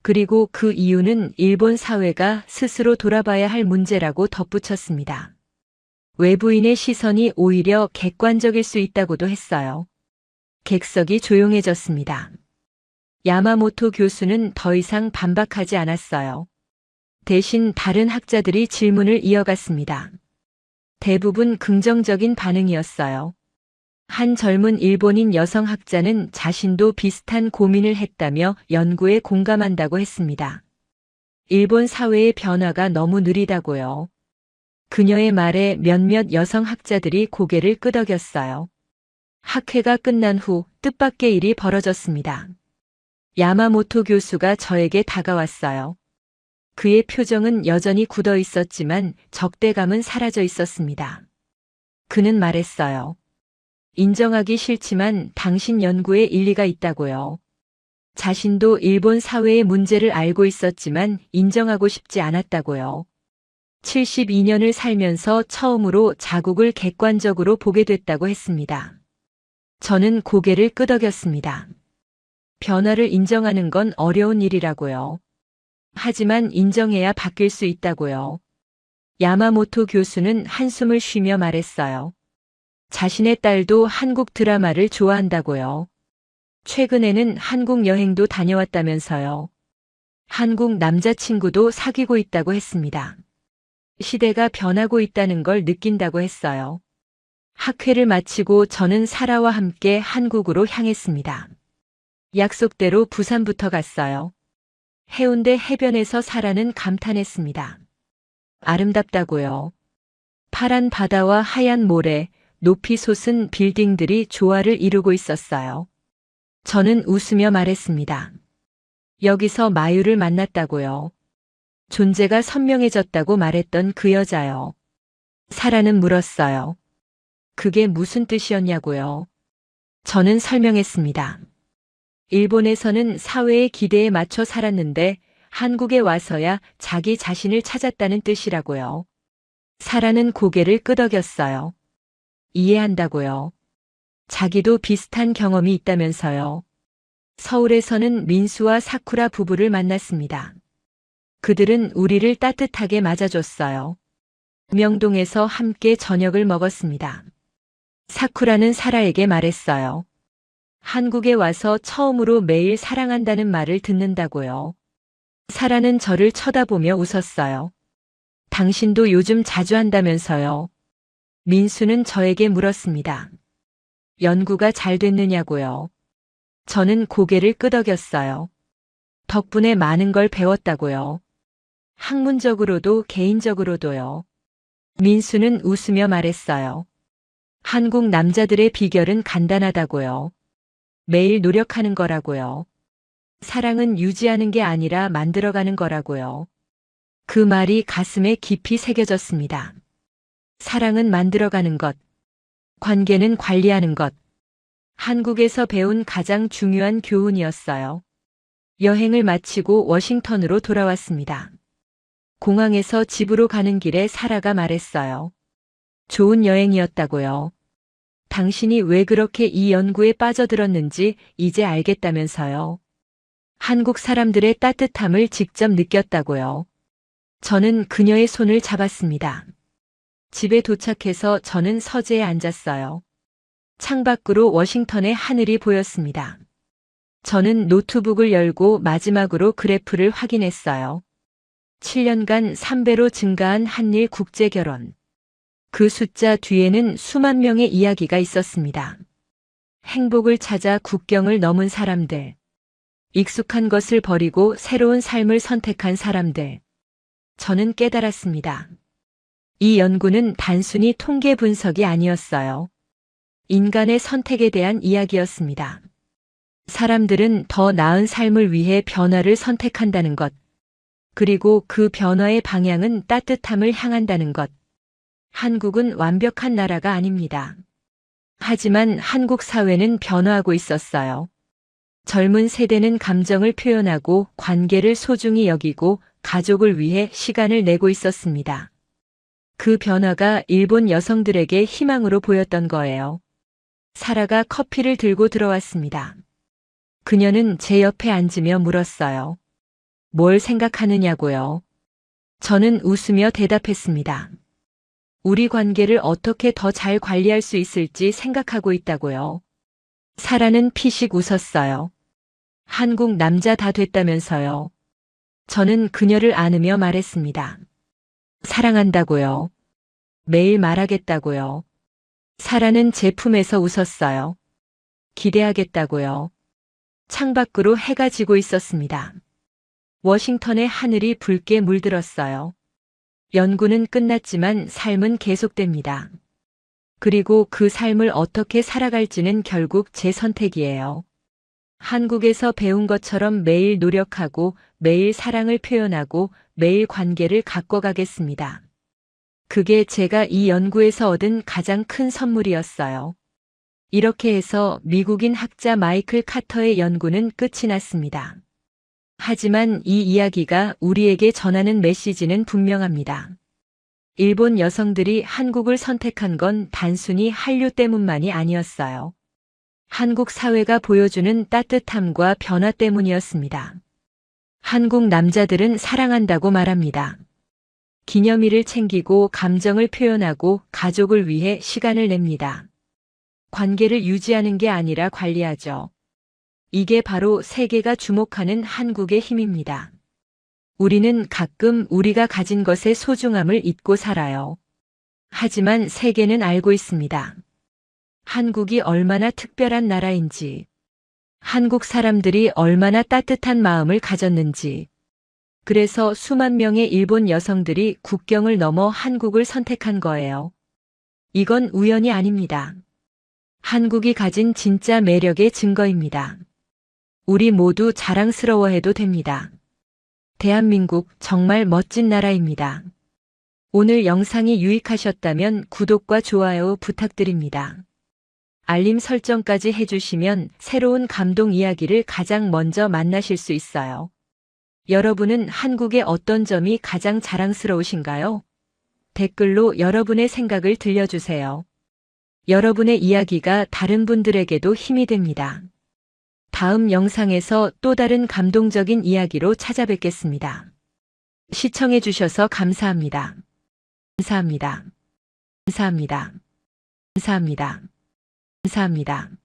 그리고 그 이유는 일본 사회가 스스로 돌아봐야 할 문제라고 덧붙였습니다. 외부인의 시선이 오히려 객관적일 수 있다고도 했어요. 객석이 조용해졌습니다. 야마모토 교수는 더 이상 반박하지 않았어요. 대신 다른 학자들이 질문을 이어갔습니다. 대부분 긍정적인 반응이었어요. 한 젊은 일본인 여성 학자는 자신도 비슷한 고민을 했다며 연구에 공감한다고 했습니다. 일본 사회의 변화가 너무 느리다고요. 그녀의 말에 몇몇 여성 학자들이 고개를 끄덕였어요. 학회가 끝난 후 뜻밖의 일이 벌어졌습니다. 야마모토 교수가 저에게 다가왔어요. 그의 표정은 여전히 굳어 있었지만 적대감은 사라져 있었습니다. 그는 말했어요. 인정하기 싫지만 당신 연구에 일리가 있다고요. 자신도 일본 사회의 문제를 알고 있었지만 인정하고 싶지 않았다고요. 72년을 살면서 처음으로 자국을 객관적으로 보게 됐다고 했습니다. 저는 고개를 끄덕였습니다. 변화를 인정하는 건 어려운 일이라고요. 하지만 인정해야 바뀔 수 있다고요. 야마모토 교수는 한숨을 쉬며 말했어요. 자신의 딸도 한국 드라마를 좋아한다고요. 최근에는 한국 여행도 다녀왔다면서요. 한국 남자친구도 사귀고 있다고 했습니다. 시대가 변하고 있다는 걸 느낀다고 했어요. 학회를 마치고 저는 사라와 함께 한국으로 향했습니다. 약속대로 부산부터 갔어요. 해운대 해변에서 사라는 감탄했습니다. 아름답다고요. 파란 바다와 하얀 모래, 높이 솟은 빌딩들이 조화를 이루고 있었어요. 저는 웃으며 말했습니다. 여기서 마유를 만났다고요. 존재가 선명해졌다고 말했던 그 여자요. 사라는 물었어요. 그게 무슨 뜻이었냐고요. 저는 설명했습니다. 일본에서는 사회의 기대에 맞춰 살았는데 한국에 와서야 자기 자신을 찾았다는 뜻이라고요. 사라는 고개를 끄덕였어요. 이해한다고요. 자기도 비슷한 경험이 있다면서요. 서울에서는 민수와 사쿠라 부부를 만났습니다. 그들은 우리를 따뜻하게 맞아줬어요. 명동에서 함께 저녁을 먹었습니다. 사쿠라는 사라에게 말했어요. 한국에 와서 처음으로 매일 사랑한다는 말을 듣는다고요. 사라는 저를 쳐다보며 웃었어요. 당신도 요즘 자주 한다면서요. 민수는 저에게 물었습니다. 연구가 잘 됐느냐고요. 저는 고개를 끄덕였어요. 덕분에 많은 걸 배웠다고요. 학문적으로도 개인적으로도요. 민수는 웃으며 말했어요. 한국 남자들의 비결은 간단하다고요. 매일 노력하는 거라고요. 사랑은 유지하는 게 아니라 만들어가는 거라고요. 그 말이 가슴에 깊이 새겨졌습니다. 사랑은 만들어가는 것, 관계는 관리하는 것. 한국에서 배운 가장 중요한 교훈이었어요. 여행을 마치고 워싱턴으로 돌아왔습니다. 공항에서 집으로 가는 길에 사라가 말했어요. 좋은 여행이었다고요. 당신이 왜 그렇게 이 연구에 빠져들었는지 이제 알겠다면서요. 한국 사람들의 따뜻함을 직접 느꼈다고요. 저는 그녀의 손을 잡았습니다. 집에 도착해서 저는 서재에 앉았어요. 창밖으로 워싱턴의 하늘이 보였습니다. 저는 노트북을 열고 마지막으로 그래프를 확인했어요. 7년간 3배로 증가한 한일 국제결혼. 그 숫자 뒤에는 수만 명의 이야기가 있었습니다. 행복을 찾아 국경을 넘은 사람들. 익숙한 것을 버리고 새로운 삶을 선택한 사람들. 저는 깨달았습니다. 이 연구는 단순히 통계 분석이 아니었어요. 인간의 선택에 대한 이야기였습니다. 사람들은 더 나은 삶을 위해 변화를 선택한다는 것. 그리고 그 변화의 방향은 따뜻함을 향한다는 것. 한국은 완벽한 나라가 아닙니다. 하지만 한국 사회는 변화하고 있었어요. 젊은 세대는 감정을 표현하고 관계를 소중히 여기고 가족을 위해 시간을 내고 있었습니다. 그 변화가 일본 여성들에게 희망으로 보였던 거예요. 사라가 커피를 들고 들어왔습니다. 그녀는 제 옆에 앉으며 물었어요. 뭘 생각하느냐고요? 저는 웃으며 대답했습니다. 우리 관계를 어떻게 더 잘 관리할 수 있을지 생각하고 있다고요. 사라는 피식 웃었어요. 한국 남자 다 됐다면서요. 저는 그녀를 안으며 말했습니다. 사랑한다고요. 매일 말하겠다고요. 사라는 제 품에서 웃었어요. 기대하겠다고요. 창밖으로 해가 지고 있었습니다. 워싱턴의 하늘이 붉게 물들었어요. 연구는 끝났지만 삶은 계속됩니다. 그리고 그 삶을 어떻게 살아갈지는 결국 제 선택이에요. 한국에서 배운 것처럼 매일 노력하고 매일 사랑을 표현하고 매일 관계를 가꿔가겠습니다. 그게 제가 이 연구에서 얻은 가장 큰 선물이었어요. 이렇게 해서 미국인 학자 마이클 카터의 연구는 끝이 났습니다. 하지만 이 이야기가 우리에게 전하는 메시지는 분명합니다. 일본 여성들이 한국을 선택한 건 단순히 한류 때문만이 아니었어요. 한국 사회가 보여주는 따뜻함과 변화 때문이었습니다. 한국 남자들은 사랑한다고 말합니다. 기념일을 챙기고 감정을 표현하고 가족을 위해 시간을 냅니다. 관계를 유지하는 게 아니라 관리하죠. 이게 바로 세계가 주목하는 한국의 힘입니다. 우리는 가끔 우리가 가진 것의 소중함을 잊고 살아요. 하지만 세계는 알고 있습니다. 한국이 얼마나 특별한 나라인지, 한국 사람들이 얼마나 따뜻한 마음을 가졌는지, 그래서 수만 명의 일본 여성들이 국경을 넘어 한국을 선택한 거예요. 이건 우연이 아닙니다. 한국이 가진 진짜 매력의 증거입니다. 우리 모두 자랑스러워해도 됩니다. 대한민국 정말 멋진 나라입니다. 오늘 영상이 유익하셨다면 구독과 좋아요 부탁드립니다. 알림 설정까지 해주시면 새로운 감동 이야기를 가장 먼저 만나실 수 있어요. 여러분은 한국의 어떤 점이 가장 자랑스러우신가요? 댓글로 여러분의 생각을 들려주세요. 여러분의 이야기가 다른 분들에게도 힘이 됩니다. 다음 영상에서 또 다른 감동적인 이야기로 찾아뵙겠습니다. 시청해주셔서 감사합니다. 감사합니다. 감사합니다. 감사합니다. 감사합니다.